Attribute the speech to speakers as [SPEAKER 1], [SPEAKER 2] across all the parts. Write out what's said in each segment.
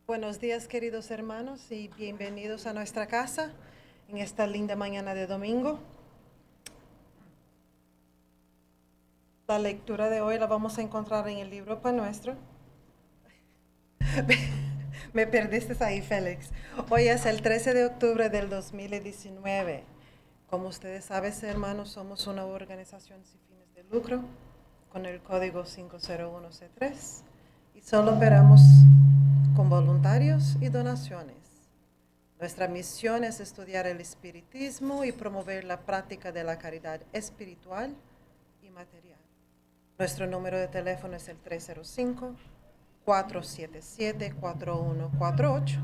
[SPEAKER 1] Buenos días, queridos hermanos, y bienvenidos a nuestra casa en esta linda mañana de domingo. La lectura de hoy la vamos a encontrar en el libro Pan Nuestro. Me perdiste ahí, Félix. Hoy es el 13 de octubre del 2019. Como ustedes saben, hermanos, somos una organización sin fines de lucro con el código 501C3 y solo operamos con voluntarios y donaciones. Nuestra misión es estudiar el espiritismo y promover la práctica de la caridad espiritual y material. Nuestro número de teléfono es el 305-477-4148.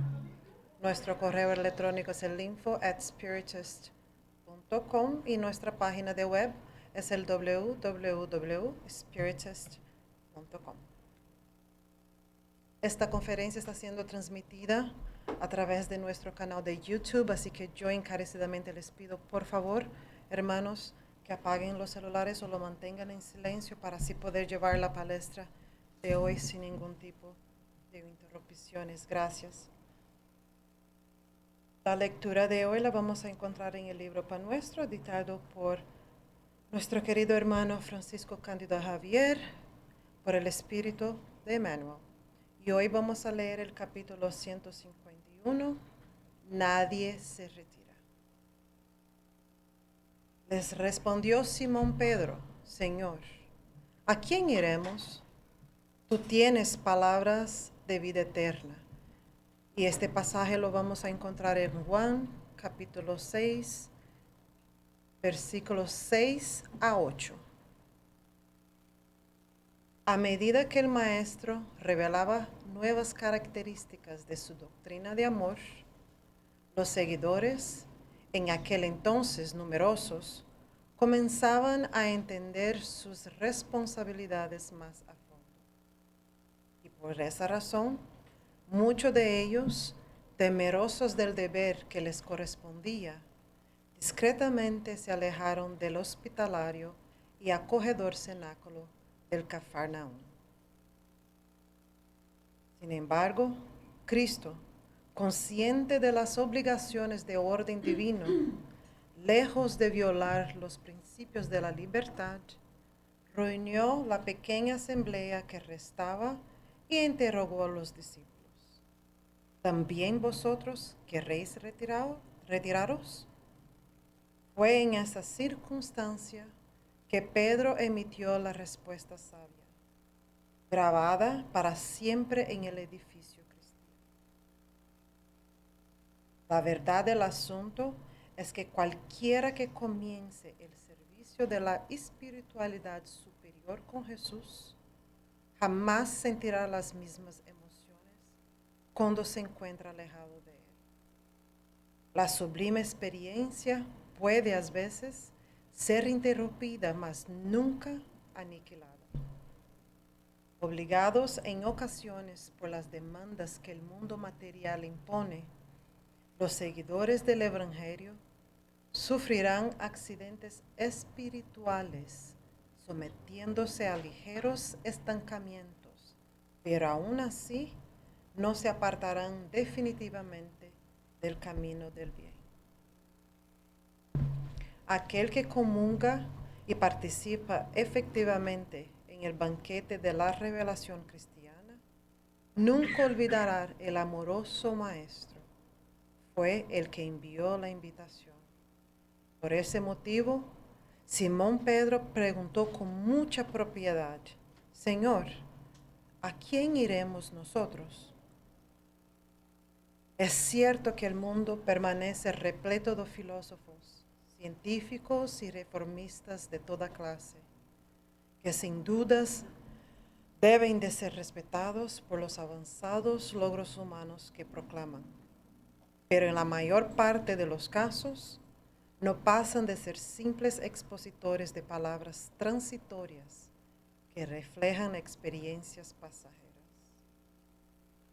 [SPEAKER 1] Nuestro correo electrónico es el info@spiritist.com y nuestra página de web es el www.spiritist.com. Esta conferencia está siendo transmitida a través de nuestro canal de YouTube, así que yo encarecidamente les pido, por favor, hermanos, que apaguen los celulares o lo mantengan en silencio para así poder llevar la palestra de hoy sin ningún tipo de interrupciones. Gracias. La lectura de hoy la vamos a encontrar en el libro Pan Nuestro, dictado por nuestro querido hermano Francisco Cándido Javier, por el Espíritu de Emmanuel. Y hoy vamos a leer el capítulo 151, Nadie se retira. Les respondió Simón Pedro, Señor, ¿a quién iremos? Tú tienes palabras de vida eterna. Y este pasaje lo vamos a encontrar en Juan, capítulo 6, versículos 6 a 8. A medida que el maestro revelaba nuevas características de su doctrina de amor, los seguidores, en aquel entonces numerosos, comenzaban a entender sus responsabilidades más a fondo. Y por esa razón, muchos de ellos, temerosos del deber que les correspondía, discretamente se alejaron del hospitalario y acogedor cenáculo del Cafarnaúm. Sin embargo, Cristo, consciente de las obligaciones de orden divino, lejos de violar los principios de la libertad, reunió la pequeña asamblea que restaba y interrogó a los discípulos. ¿También vosotros queréis retiraros? Fue en esa circunstancia que Pedro emitió la respuesta sabia, grabada para siempre en el edificio cristiano. La verdad del asunto es que cualquiera que comience el servicio de la espiritualidad superior con Jesús, jamás sentirá las mismas emociones cuando se encuentra alejado de Él. La sublime experiencia puede a veces ser interrumpida, mas nunca aniquilada. Obligados en ocasiones por las demandas que el mundo material impone, los seguidores del Evangelio sufrirán accidentes espirituales, sometiéndose a ligeros estancamientos, pero aún así no se apartarán definitivamente del camino del bien. Aquel que comunga y participa efectivamente en el banquete de la revelación cristiana, nunca olvidará el amoroso Maestro. Fue el que envió la invitación. Por ese motivo, Simón Pedro preguntó con mucha propiedad, Señor, ¿a quién iremos nosotros? Es cierto que el mundo permanece repleto de filósofos, científicos y reformistas de toda clase, que sin dudas deben de ser respetados por los avanzados logros humanos que proclaman. Pero en la mayor parte de los casos, no pasan de ser simples expositores de palabras transitorias que reflejan experiencias pasajeras.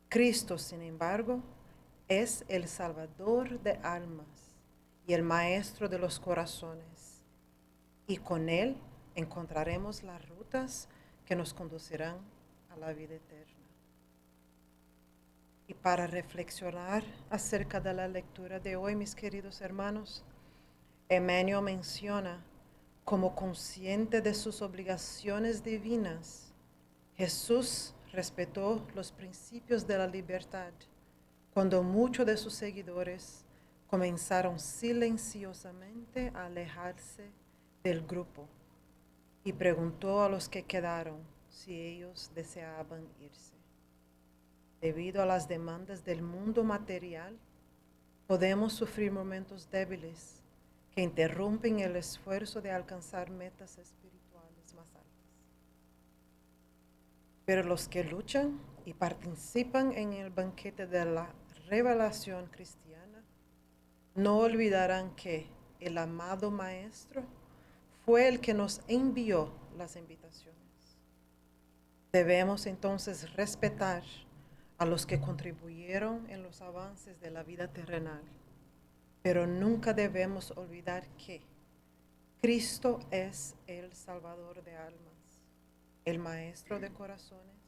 [SPEAKER 1] Cristo, sin embargo, es el Salvador de almas y el Maestro de los corazones, y con Él encontraremos las rutas que nos conducirán a la vida eterna. Y para reflexionar acerca de la lectura de hoy, mis queridos hermanos, Emmanuel menciona, como consciente de sus obligaciones divinas, Jesús respetó los principios de la libertad cuando muchos de sus seguidores comenzaron silenciosamente a alejarse del grupo y preguntó a los que quedaron si ellos deseaban irse. Debido a las demandas del mundo material, podemos sufrir momentos débiles que interrumpen el esfuerzo de alcanzar metas espirituales más altas. Pero los que luchan y participan en el banquete de la revelación cristiana no olvidarán que el amado Maestro fue el que nos envió las invitaciones. Debemos entonces respetar a los que contribuyeron en los avances de la vida terrenal, pero nunca debemos olvidar que Cristo es el Salvador de almas, el Maestro de corazones,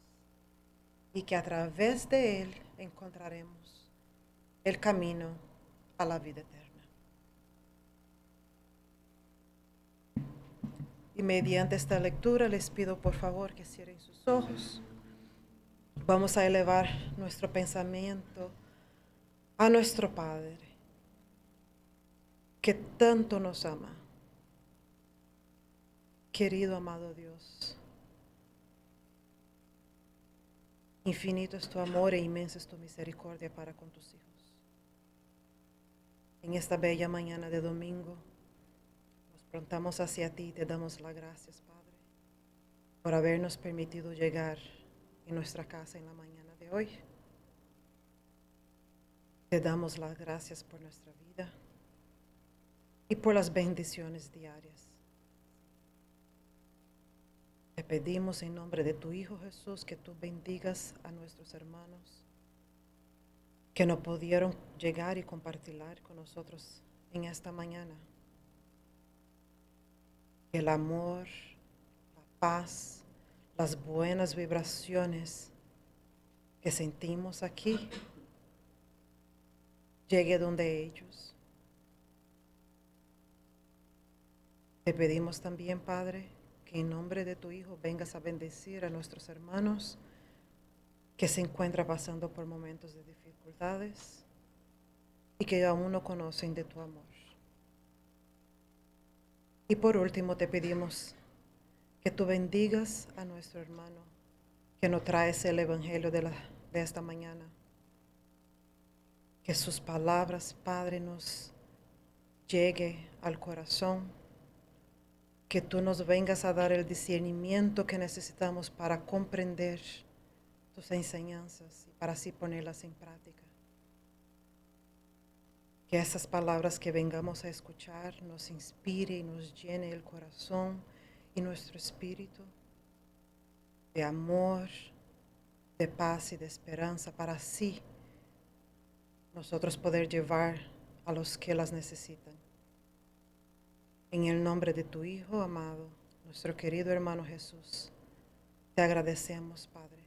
[SPEAKER 1] y que a través de Él encontraremos el camino a la vida eterna. Y mediante esta lectura les pido por favor que cierren sus ojos. Vamos a elevar nuestro pensamiento a nuestro Padre, que tanto nos ama. Querido amado Dios, infinito es tu amor e inmensa es tu misericordia para con tus hijos. En esta bella mañana de domingo, nos prontamos hacia ti y te damos las gracias, Padre, por habernos permitido llegar en nuestra casa en la mañana de hoy. Te damos las gracias por nuestra vida y por las bendiciones diarias. Te pedimos en nombre de tu Hijo Jesús que tú bendigas a nuestros hermanos que no pudieron llegar y compartir con nosotros en esta mañana. Que el amor, la paz, las buenas vibraciones que sentimos aquí llegue donde ellos. Te pedimos también, Padre, que en nombre de tu Hijo vengas a bendecir a nuestros hermanos que se encuentran pasando por momentos de dificultades y que aún no conocen de tu amor. Y por último te pedimos que tú bendigas a nuestro hermano que nos trae el evangelio de esta mañana. Que sus palabras, Padre, nos llegue al corazón. Que tú nos vengas a dar el discernimiento que necesitamos para comprender tus enseñanzas y para así ponerlas en práctica. Que esas palabras que vengamos a escuchar nos inspire y nos llene el corazón y nuestro espíritu de amor, de paz y de esperanza para así nosotros poder llevar a los que las necesitan. En el nombre de tu Hijo amado, nuestro querido hermano Jesús, te agradecemos, Padre,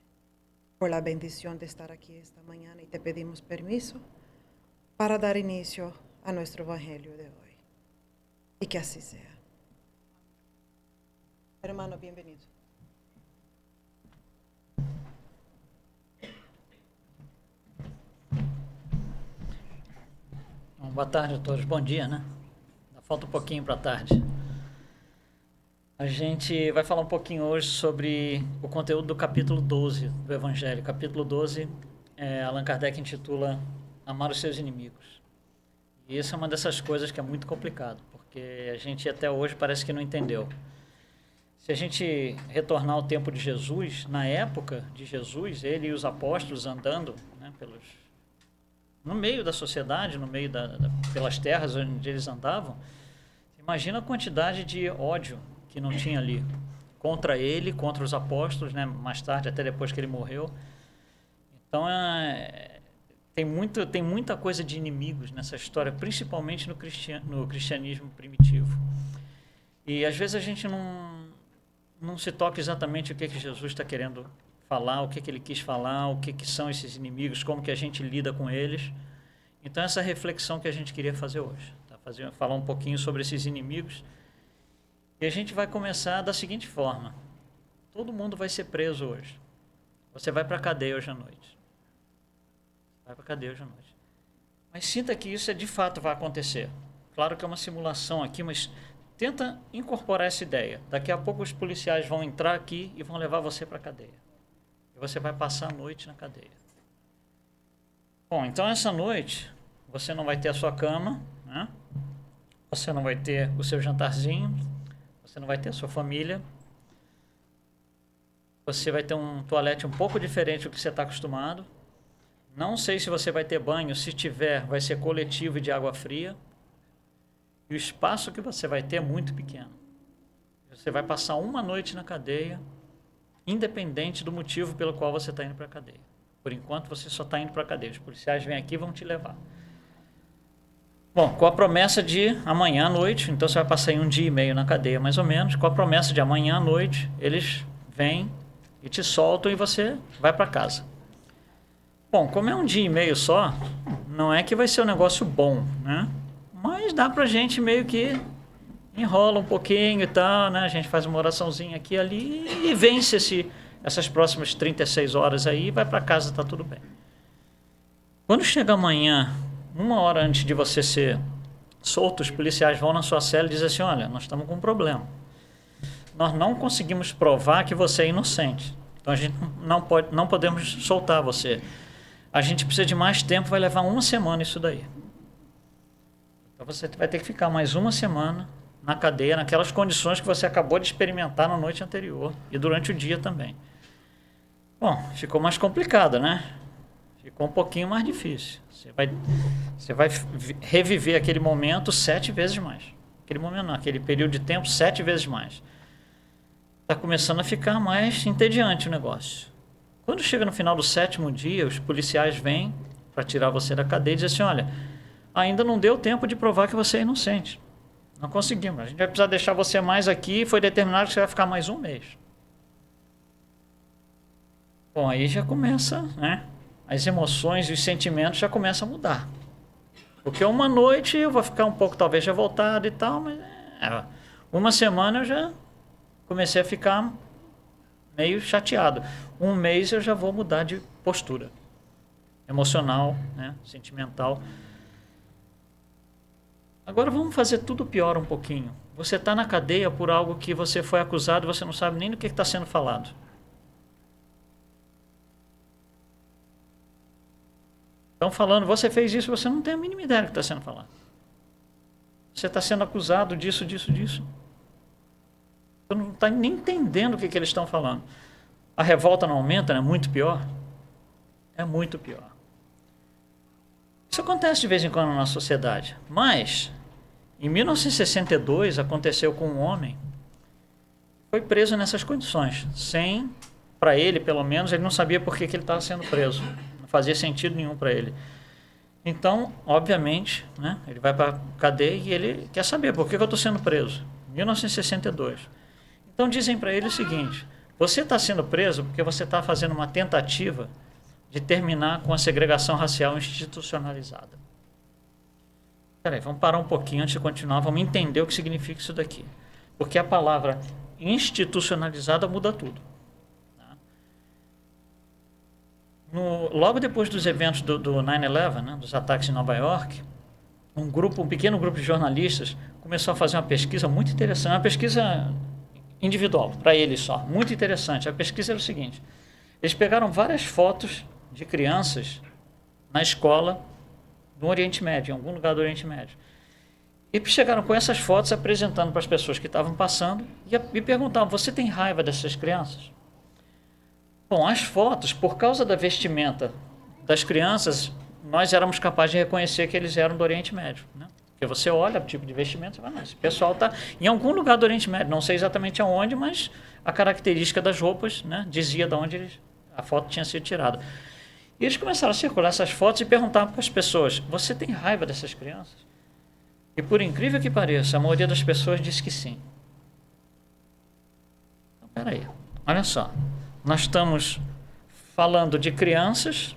[SPEAKER 1] por la bendición de estar aquí esta mañana y te pedimos permiso para dar inicio a nuestro evangelio de hoy. Y que así sea. Hermano, bienvenido.
[SPEAKER 2] Boa tarde a todos. Bom dia, né? Falta um pouquinho para a tarde. A gente vai falar um pouquinho hoje sobre o conteúdo do capítulo 12 do Evangelho. Capítulo 12, Allan Kardec intitula Amar os seus inimigos. E isso é uma dessas coisas que é muito complicado, porque a gente até hoje parece que não entendeu. Se a gente retornar ao tempo de Jesus, na época de Jesus, ele e os apóstolos andando, né, no meio da sociedade, no meio pelas terras onde eles andavam, imagina a quantidade de ódio que não tinha ali contra ele, contra os apóstolos, né, mais tarde, até depois que ele morreu. Então, tem muita coisa de inimigos nessa história, principalmente no cristianismo primitivo. E às vezes a gente não se toca exatamente o que Jesus está querendo falar, o que ele quis falar, o que são esses inimigos, como que a gente lida com eles. Então, essa reflexão que a gente queria fazer hoje. Tá? Falar um pouquinho sobre esses inimigos. E a gente vai começar da seguinte forma. Todo mundo vai ser preso hoje. Você vai para a cadeia hoje à noite. Vai para a cadeia hoje à noite. Mas sinta que isso de fato vai acontecer. Claro que é uma simulação aqui, mas tenta incorporar essa ideia. Daqui a pouco os policiais vão entrar aqui e vão levar você para a cadeia. E você vai passar a noite na cadeia. Bom, então essa noite você não vai ter a sua cama, né? Você não vai ter o seu jantarzinho, você não vai ter a sua família. Você vai ter um toalete um pouco diferente do que você está acostumado. Não sei se você vai ter banho, se tiver, vai ser coletivo e de água fria. E o espaço que você vai ter é muito pequeno. Você vai passar uma noite na cadeia, independente do motivo pelo qual você está indo para a cadeia. Por enquanto, você só está indo para a cadeia. Os policiais vêm aqui e vão te levar. Bom, com a promessa de amanhã à noite, então você vai passar aí 1 dia e meio na cadeia, mais ou menos, com a promessa de amanhã à noite, eles vêm e te soltam e você vai para casa. Bom, como é 1 dia e meio só, não é que vai ser um negócio bom, né? Mas dá pra gente meio que enrola um pouquinho e tal, né? A gente faz uma oraçãozinha aqui e ali e vence essas próximas 36 horas aí e vai para casa, tá tudo bem. Quando chega amanhã, 1 hora antes de você ser solto, os policiais vão na sua cela e dizem assim, olha, nós estamos com um problema. Nós não conseguimos provar que você é inocente. Então a gente não podemos soltar você. A gente precisa de mais tempo, vai levar 1 semana isso daí. Então você vai ter que ficar mais 1 semana na cadeia, naquelas condições que você acabou de experimentar na noite anterior e durante o dia também. Bom, ficou mais complicado, né? Ficou um pouquinho mais difícil. Você vai reviver aquele momento 7 vezes mais. Aquele momento não, aquele período de tempo 7 vezes mais. Está começando a ficar mais entediante o negócio. Quando chega no final do 7º dia, os policiais vêm para tirar você da cadeia e dizem assim, olha, ainda não deu tempo de provar que você é inocente. Não conseguimos. A gente vai precisar deixar você mais aqui e foi determinado que você vai ficar mais 1 mês. Bom, aí já começa, né? As emoções e os sentimentos já começam a mudar. Porque 1 noite eu vou ficar um pouco talvez revoltado e tal, mas 1 semana eu já comecei a ficar meio chateado. 1 mês eu já vou mudar de postura emocional, né? Sentimental. Agora vamos fazer tudo pior um pouquinho. Você está na cadeia por algo que você foi acusado e você não sabe nem do que está sendo falado. Estão falando, você fez isso, você não tem a mínima ideia do que está sendo falado. Você está sendo acusado disso. Você não está nem entendendo o que eles estão falando. A revolta não aumenta, né? Muito pior. É muito pior. Isso acontece de vez em quando na nossa sociedade. Mas, em 1962, aconteceu com um homem que foi preso nessas condições. Para ele, pelo menos, ele não sabia por que ele estava sendo preso. Não fazia sentido nenhum para ele. Então, obviamente, né, ele vai para a cadeia e ele quer saber por que eu estou sendo preso. 1962. Então, dizem para ele o seguinte, você está sendo preso porque você está fazendo uma tentativa de terminar com a segregação racial institucionalizada. Peraí, vamos parar um pouquinho antes de continuar, vamos entender o que significa isso daqui. Porque a palavra institucionalizada muda tudo. Tá? Logo depois dos eventos do 9/11, né, dos ataques em Nova York, um pequeno grupo de jornalistas começou a fazer uma pesquisa muito interessante, uma pesquisa individual, para eles só, muito interessante. A pesquisa era o seguinte, eles pegaram várias fotos de crianças na escola do Oriente Médio, em algum lugar do Oriente Médio. E chegaram com essas fotos apresentando para as pessoas que estavam passando e perguntavam, você tem raiva dessas crianças? Bom, as fotos, por causa da vestimenta das crianças, nós éramos capazes de reconhecer que eles eram do Oriente Médio, né? Porque você olha o tipo de vestimenta e fala, esse pessoal está em algum lugar do Oriente Médio, não sei exatamente aonde, mas a característica das roupas, né, dizia de onde a foto tinha sido tirada. E eles começaram a circular essas fotos e perguntavam para as pessoas, você tem raiva dessas crianças? E por incrível que pareça, a maioria das pessoas disse que sim. Então, peraí, olha só, nós estamos falando de crianças,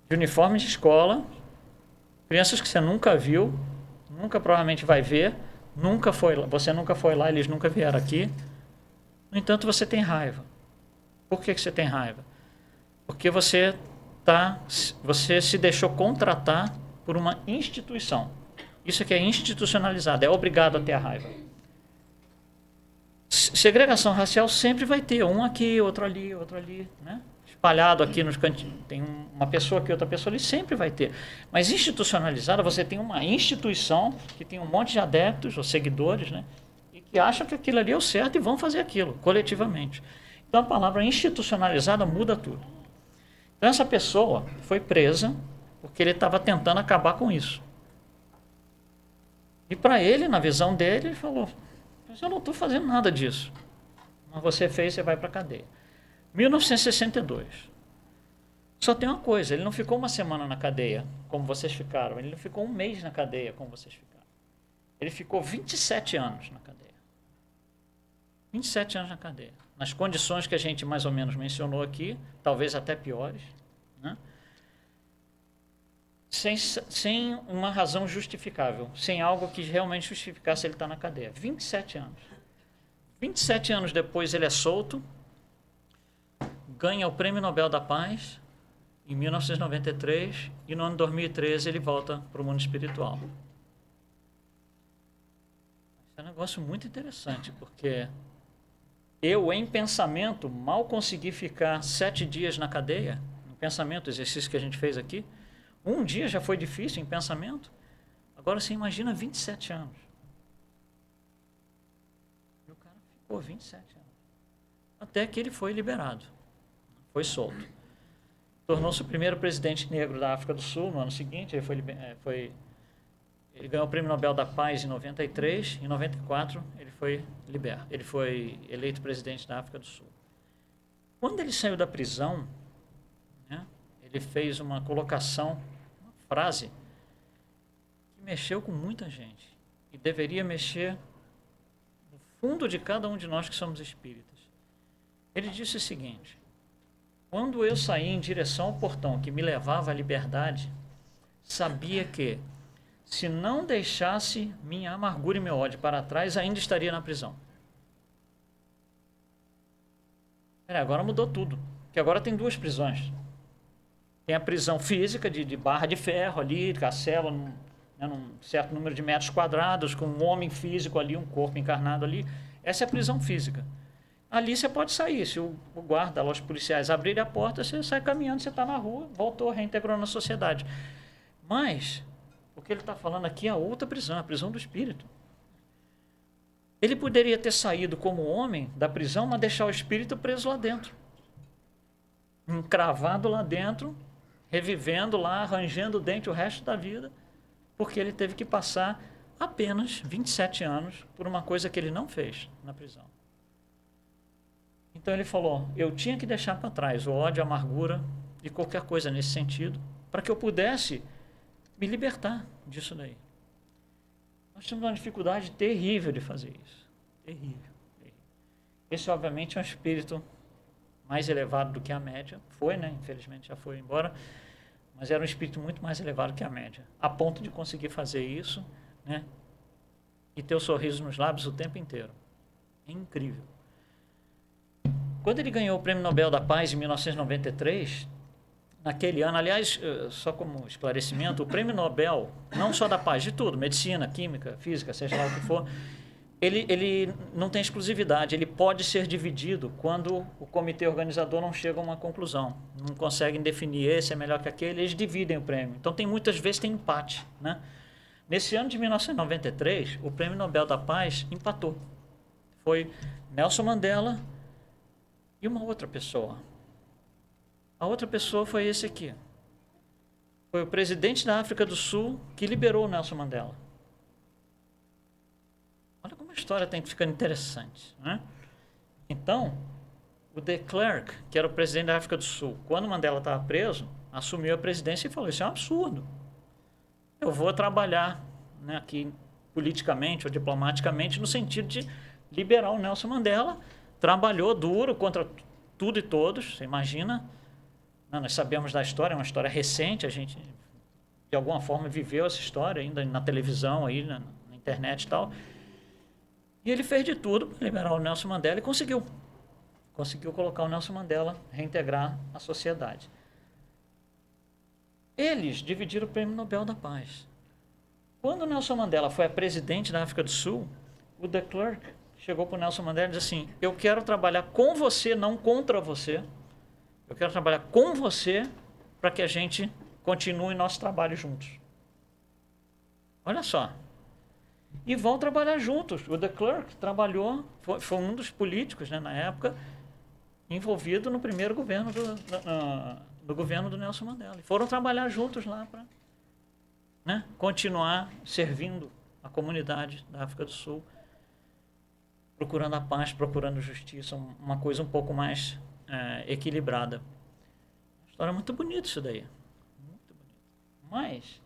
[SPEAKER 2] de uniforme de escola, crianças que você nunca viu, nunca provavelmente vai ver, você nunca foi lá, eles nunca vieram aqui. No entanto, você tem raiva. Por que você tem raiva? Porque você se deixou contratar por uma instituição. Isso aqui é institucionalizado, é obrigado a ter a raiva. Segregação racial sempre vai ter, um aqui, outro ali, né? Espalhado aqui nos cantinhos, tem uma pessoa aqui, outra pessoa ali, sempre vai ter. Mas institucionalizada, você tem uma instituição que tem um monte de adeptos ou seguidores, né? E que acham que aquilo ali é o certo e vão fazer aquilo, coletivamente. Então a palavra institucionalizada muda tudo. Então essa pessoa foi presa porque ele estava tentando acabar com isso. E para ele, na visão dele, ele falou, mas eu não estou fazendo nada disso. Mas você fez, você vai para a cadeia. 1962. Só tem uma coisa, ele não ficou uma semana na cadeia, como vocês ficaram. Ele não ficou um mês na cadeia, como vocês ficaram. Ele ficou 27 anos na cadeia. 27 anos na cadeia. Nas condições que a gente mais ou menos mencionou aqui, talvez até piores, né? Sem uma razão justificável, sem algo que realmente justificasse ele estar na cadeia. 27 anos. 27 anos depois ele é solto, ganha o Prêmio Nobel da Paz em 1993 e no ano 2013 ele volta para o mundo espiritual. É um negócio muito interessante, porque eu, em pensamento, mal consegui ficar 7 dias na cadeia, em pensamento, exercício que a gente fez aqui. Um dia já foi difícil em pensamento. Agora você imagina 27 anos. E o cara ficou 27 anos. Até que ele foi liberado. Foi solto. Tornou-se o primeiro presidente negro da África do Sul no ano seguinte. Ele ganhou o Prêmio Nobel da Paz em 93. Em 94 ele foi liberto. Ele foi eleito presidente da África do Sul. Quando ele saiu da prisão, né, ele fez uma colocação, uma frase, que mexeu com muita gente. E deveria mexer no fundo de cada um de nós que somos espíritas. Ele disse o seguinte: quando eu saí em direção ao portão que me levava à liberdade, sabia que, se não deixasse minha amargura e meu ódio para trás, ainda estaria na prisão. Agora mudou tudo, porque agora tem 2 prisões. Tem a prisão física de barra de ferro ali, castelo, num certo número de metros quadrados, com um homem físico ali, um corpo encarnado ali. Essa é a prisão física. Ali você pode sair, se o guarda, os policiais abrirem a porta, você sai caminhando, você está na rua, voltou, reintegrou na sociedade. Mas o que ele está falando aqui é outra prisão, a prisão do espírito. Ele poderia ter saído como homem da prisão, mas deixar o espírito preso lá dentro. Encravado lá dentro, revivendo lá, arranjando o dente o resto da vida, porque ele teve que passar apenas 27 anos por uma coisa que ele não fez na prisão. Então ele falou, eu tinha que deixar para trás o ódio, a amargura e qualquer coisa nesse sentido, para que eu pudesse me libertar disso daí. Nós temos uma dificuldade terrível de fazer isso. Terrível. Esse, obviamente, é um espírito mais elevado do que a média. Foi, né? Infelizmente já foi embora. Mas era um espírito muito mais elevado que a média. A ponto de conseguir fazer isso, né? E ter o sorriso nos lábios o tempo inteiro. É incrível. Quando ele ganhou o Prêmio Nobel da Paz em 1993... naquele ano, aliás, só como esclarecimento, o Prêmio Nobel, não só da paz, de tudo, medicina, química, física, seja lá o que for, ele não tem exclusividade, ele pode ser dividido quando o comitê organizador não chega a uma conclusão, não conseguem definir esse é melhor que aquele, eles dividem o prêmio. Então, muitas vezes tem empate, né? Nesse ano de 1993, o Prêmio Nobel da Paz empatou. Foi Nelson Mandela e uma outra pessoa. A outra pessoa foi esse aqui. Foi o presidente da África do Sul que liberou o Nelson Mandela. Olha como a história tem ficando interessante, né? Então, o de Klerk, que era o presidente da África do Sul, quando Mandela estava preso, assumiu a presidência e falou, isso é um absurdo. Eu vou trabalhar, né, aqui politicamente ou diplomaticamente no sentido de liberar o Nelson Mandela. Trabalhou duro contra tudo e todos, você imagina. Nós sabemos da história, é uma história recente, a gente de alguma forma viveu essa história ainda na televisão, aí, na internet e tal. E ele fez de tudo para liberar o Nelson Mandela e conseguiu. Conseguiu colocar o Nelson Mandela, reintegrar a sociedade. Eles dividiram o Prêmio Nobel da Paz. Quando o Nelson Mandela foi a presidente da África do Sul, o de Klerk chegou para o Nelson Mandela e disse assim: eu quero trabalhar com você, não contra você. Eu quero trabalhar com você para que a gente continue nosso trabalho juntos. Olha só. E vão trabalhar juntos. O de Klerk trabalhou, foi um dos políticos, né, na época, envolvido no primeiro governo do governo do Nelson Mandela. E foram trabalhar juntos lá para, né, continuar servindo a comunidade da África do Sul, procurando a paz, procurando justiça, uma coisa um pouco mais equilibrada. História muito bonita isso daí. Muito bonito. Mas,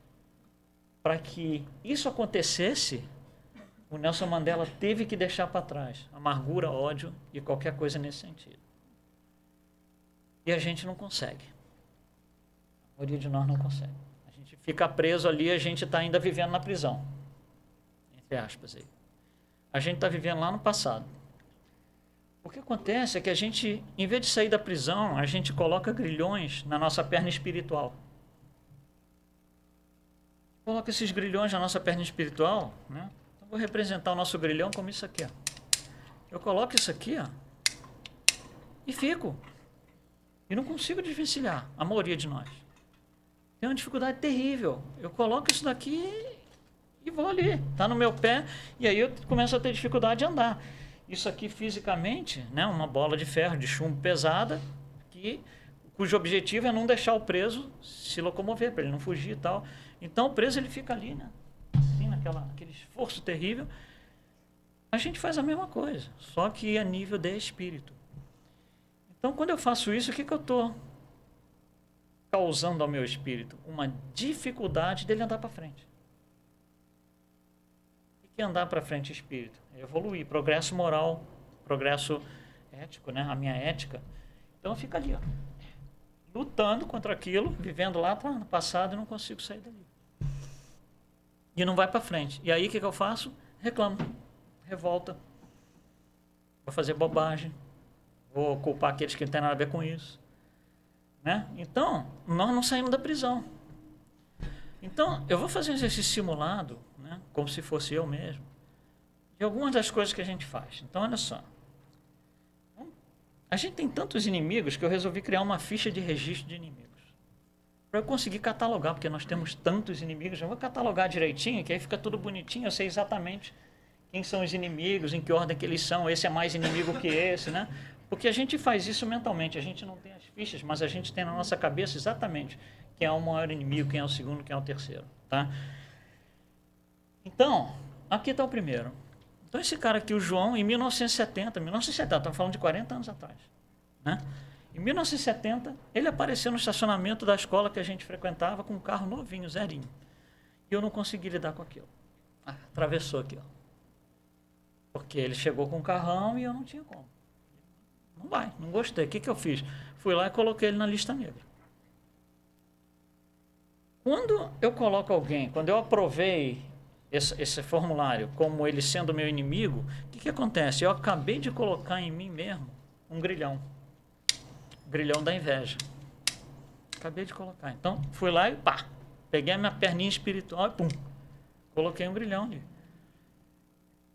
[SPEAKER 2] para que isso acontecesse, o Nelson Mandela teve que deixar para trás amargura, ódio e qualquer coisa nesse sentido. E a gente não consegue. A maioria de nós não consegue. A gente fica preso ali, a gente está ainda vivendo na prisão. Entre aspas aí. A gente está vivendo lá no passado. O que acontece é que a gente, em vez de sair da prisão, a gente coloca grilhões na nossa perna espiritual. Coloca esses grilhões na nossa perna espiritual, né? Então, vou representar o nosso grilhão como isso aqui, ó. Eu coloco isso aqui, ó, e fico. E não consigo desvencilhar, a maioria de nós. Tem uma dificuldade terrível. Eu coloco isso daqui e vou ali. Está no meu pé, e aí eu começo a ter dificuldade de andar. Isso aqui fisicamente, né, uma bola de ferro, de chumbo pesada, cujo objetivo é não deixar o preso se locomover, para ele não fugir e tal. Então o preso ele fica ali, né, assim, naquele esforço terrível. A gente faz a mesma coisa, só que a nível de espírito. Então quando eu faço isso, o que eu estou causando ao meu espírito? Uma dificuldade dele andar para frente. O que é andar para frente espírito? É evoluir, progresso moral, progresso ético, né? A minha ética. Então eu fico ali, ó, lutando contra aquilo, vivendo lá no passado e não consigo sair dali. E não vai para frente. E aí o que eu faço? Reclamo, revolta, vou fazer bobagem, vou culpar aqueles que não têm nada a ver com isso, né? Então, nós não saímos da prisão. Então, eu vou fazer um exercício simulado, né, como se fosse eu mesmo, de algumas das coisas que a gente faz. Então, olha só. A gente tem tantos inimigos que eu resolvi criar uma ficha de registro de inimigos. Para eu conseguir catalogar, porque nós temos tantos inimigos, eu vou catalogar direitinho, que aí fica tudo bonitinho, eu sei exatamente quem são os inimigos, em que ordem que eles são, esse é mais inimigo que esse, né? Porque a gente faz isso mentalmente, a gente não tem as fichas, mas a gente tem na nossa cabeça exatamente quem é o maior inimigo, quem é o segundo, quem é o terceiro, tá? Então, aqui está o primeiro. Então, esse cara aqui, o João, em 1970, estamos falando de 40 anos atrás, né? Em 1970, ele apareceu no estacionamento da escola que a gente frequentava com um carro novinho, zerinho. E eu não consegui lidar com aquilo. Atravessou aqui, ó. Porque ele chegou com um carrão e eu não tinha como. Não vai, não gostei. O que eu fiz? Fui lá e coloquei ele na lista negra. Quando eu coloco alguém, quando eu aprovei esse formulário como ele sendo meu inimigo, o que acontece? Eu acabei de colocar em mim mesmo um grilhão. Grilhão da inveja. Acabei de colocar. Então, fui lá e pá, peguei a minha perninha espiritual e pum, coloquei um grilhão ali.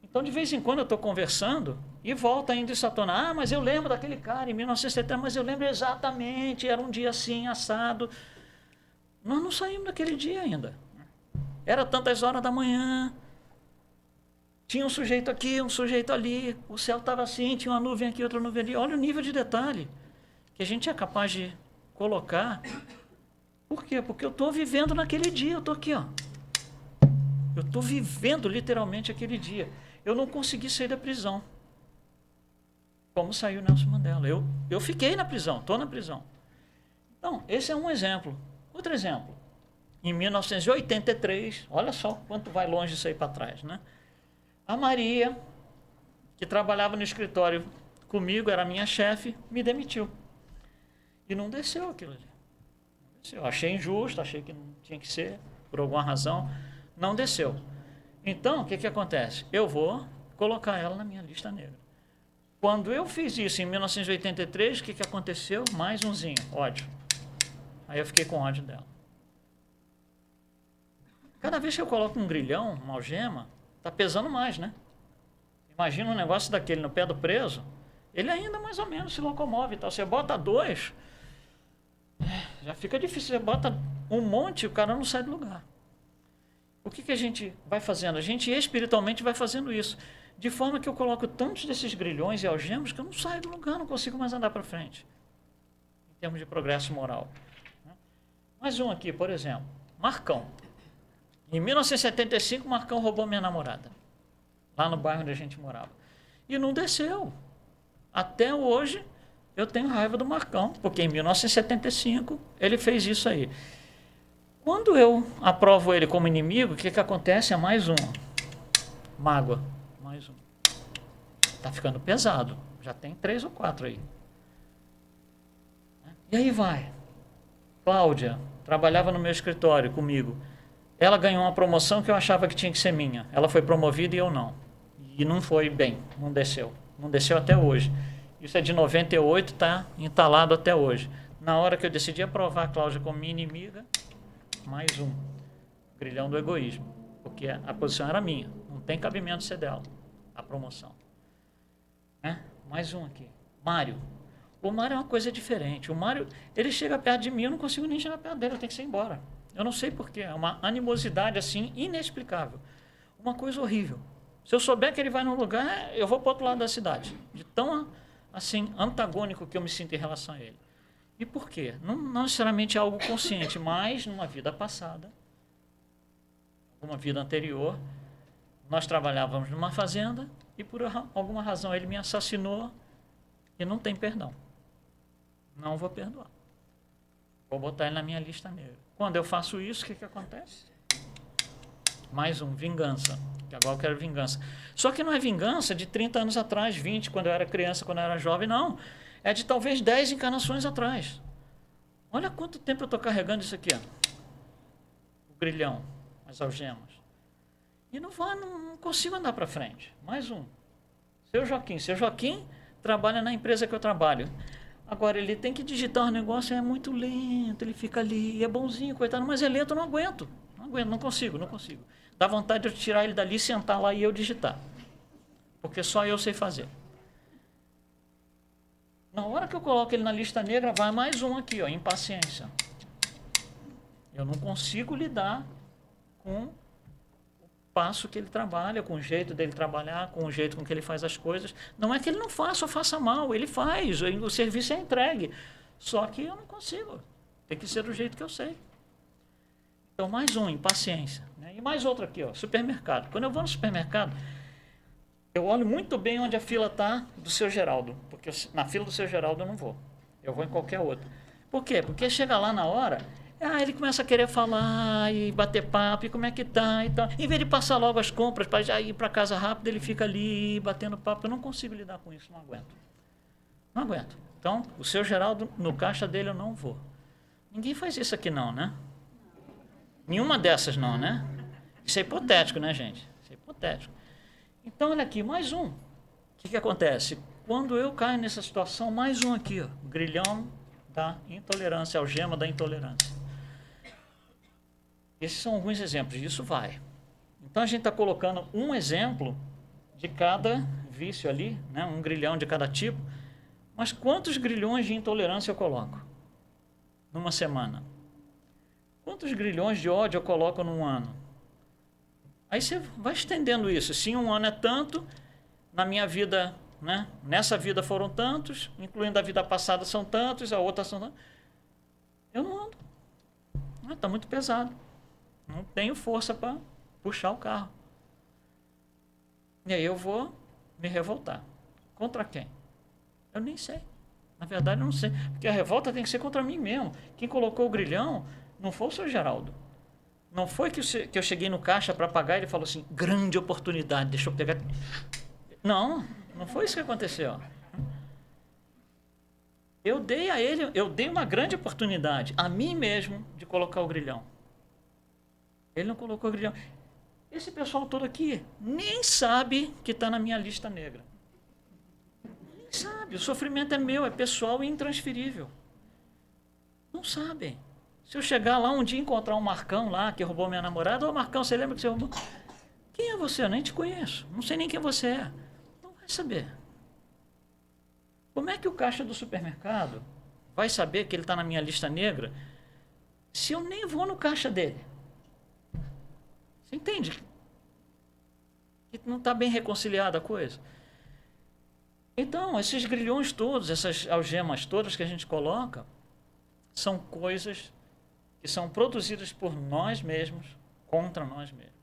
[SPEAKER 2] Então, de vez em quando eu estou conversando e volta ainda isso à tona. Ah, mas eu lembro daquele cara em 1970, mas eu lembro exatamente, era um dia assim, assado. Nós não saímos daquele dia ainda. Era tantas horas da manhã, tinha um sujeito aqui, um sujeito ali, o céu estava assim, tinha uma nuvem aqui, outra nuvem ali. Olha o nível de detalhe que a gente é capaz de colocar. Por quê? Porque eu estou vivendo naquele dia, eu estou aqui, ó. Eu estou vivendo literalmente aquele dia. Eu não consegui sair da prisão. Como saiu Nelson Mandela. Eu fiquei na prisão, estou na prisão. Então, esse é um exemplo. Outro exemplo. Em 1983, olha só quanto vai longe isso aí para trás, né? A Maria, que trabalhava no escritório comigo, era minha chefe, me demitiu. E não desceu aquilo ali. Não desceu. Achei injusto, achei que não tinha que ser, por alguma razão. Não desceu. Então, o que acontece? Eu vou colocar ela na minha lista negra. Quando eu fiz isso em 1983, o que aconteceu? Mais umzinho, ódio. Aí eu fiquei com ódio dela. Cada vez que eu coloco um grilhão, uma algema, tá pesando mais, né? Imagina um negócio daquele no pé do preso, ele ainda mais ou menos se locomove e tal. Você bota 2, já fica difícil. Você bota um monte, o cara não sai do lugar. O que a gente vai fazendo? A gente espiritualmente vai fazendo isso. De forma que eu coloco tantos desses grilhões e algemas que eu não saio do lugar, não consigo mais andar para frente. Em termos de progresso moral. Mais um aqui, por exemplo. Marcão. Em 1975, Marcão roubou minha namorada. Lá no bairro onde a gente morava. E não desceu. Até hoje, eu tenho raiva do Marcão. Porque em 1975, ele fez isso aí. Quando eu aprovo ele como inimigo, o que acontece? É mais um. Mágoa. Mais um. Tá ficando pesado. Já tem 3 ou 4 aí. E aí vai. Cláudia trabalhava no meu escritório comigo. Ela ganhou uma promoção que eu achava que tinha que ser minha. Ela foi promovida e eu não. E não foi bem. Não desceu. Não desceu até hoje. Isso é de 98, está entalado até hoje. Na hora que eu decidi aprovar a Cláudia como minha inimiga, mais um. Grilhão do egoísmo. Porque a posição era minha. Não tem cabimento ser dela. A promoção. Mais um aqui. Mário. O Mário é uma coisa diferente. O Mário, ele chega perto de mim, eu não consigo nem chegar perto dele, eu tenho que ir embora. Eu não sei porquê. É uma animosidade assim, inexplicável. Uma coisa horrível. Se eu souber que ele vai num lugar, eu vou para o outro lado da cidade. De tão, assim, antagônico que eu me sinto em relação a ele. E por quê? Não necessariamente é algo consciente, mas numa vida passada, uma vida anterior, nós trabalhávamos numa fazenda e por alguma razão ele me assassinou e não tem perdão. Não vou perdoar. Vou botar ele na minha lista negra. Quando eu faço isso, o que acontece? Mais um, vingança. Que agora eu quero vingança. Só que não é vingança de 30 anos atrás, 20, quando eu era criança, quando eu era jovem, não. É de talvez 10 encarnações atrás. Olha quanto tempo eu estou carregando isso aqui, ó. O grilhão, as algemas. E não consigo andar para frente. Mais um. Seu Joaquim. Seu Joaquim trabalha na empresa que eu trabalho. Agora, ele tem que digitar um negócio, é muito lento, ele fica ali, é bonzinho, coitado, mas é lento, eu não aguento. Não aguento, não consigo. Dá vontade de eu tirar ele dali, sentar lá e eu digitar. Porque só eu sei fazer. Na hora que eu coloco ele na lista negra, vai mais um aqui, ó, impaciência. Eu não consigo lidar com o passo que ele trabalha, com o jeito dele trabalhar, com o jeito com que ele faz as coisas. Não é que ele não faça ou faça mal, ele faz, o serviço é entregue. Só que eu não consigo. Tem que ser do jeito que eu sei. Então, mais um, impaciência. Né? E mais outro aqui, ó, supermercado. Quando eu vou no supermercado, eu olho muito bem onde a fila está do Seu Geraldo. Porque na fila do Seu Geraldo eu não vou. Eu vou em qualquer outra. Por quê? Porque chega lá na hora, ele começa a querer falar e bater papo, e como é que tá e tal. Em vez de passar logo as compras para já ir para casa rápido, ele fica ali batendo papo. Eu não consigo lidar com isso, não aguento. Não aguento. Então, o Seu Geraldo, no caixa dele eu não vou. Ninguém faz isso aqui não, né? Nenhuma dessas não, né? Isso é hipotético, né, gente? Isso é hipotético. Então, olha aqui, mais um. O que acontece? Quando eu caio nessa situação, mais um aqui, ó, grilhão da intolerância, algema da intolerância. Esses são alguns exemplos, e isso vai. Então, a gente está colocando um exemplo de cada vício ali, né? Um grilhão de cada tipo. Mas quantos grilhões de intolerância eu coloco numa semana? Quantos grilhões de ódio eu coloco num ano? Aí você vai estendendo isso. Se um ano é tanto, na minha vida, né? Nessa vida foram tantos, incluindo a vida passada são tantos, a outra são tantos. Eu não ando. Está muito pesado. Não tenho força para puxar o carro. E aí eu vou me revoltar. Contra quem? Eu nem sei. Na verdade, eu não sei. Porque a revolta tem que ser contra mim mesmo. Quem colocou o grilhão não foi o Seu Geraldo. Não foi que eu cheguei no caixa para pagar e ele falou assim, grande oportunidade, deixa eu pegar. Não foi isso que aconteceu. Eu dei uma grande oportunidade a mim mesmo de colocar o grilhão. Ele não colocou o grilhão. Esse pessoal todo aqui nem sabe que está na minha lista negra. Nem sabe. O sofrimento é meu, é pessoal e intransferível. Não sabem. Se eu chegar lá um dia e encontrar um Marcão lá que roubou minha namorada, ô Marcão, você lembra que você roubou? Quem é você? Eu nem te conheço. Não sei nem quem você é. Não vai saber. Como é que o caixa do supermercado vai saber que ele está na minha lista negra se eu nem vou no caixa dele? Você entende? Que não está bem reconciliada a coisa. Então, esses grilhões todos, essas algemas todas que a gente coloca, são coisas que são produzidas por nós mesmos, contra nós mesmos.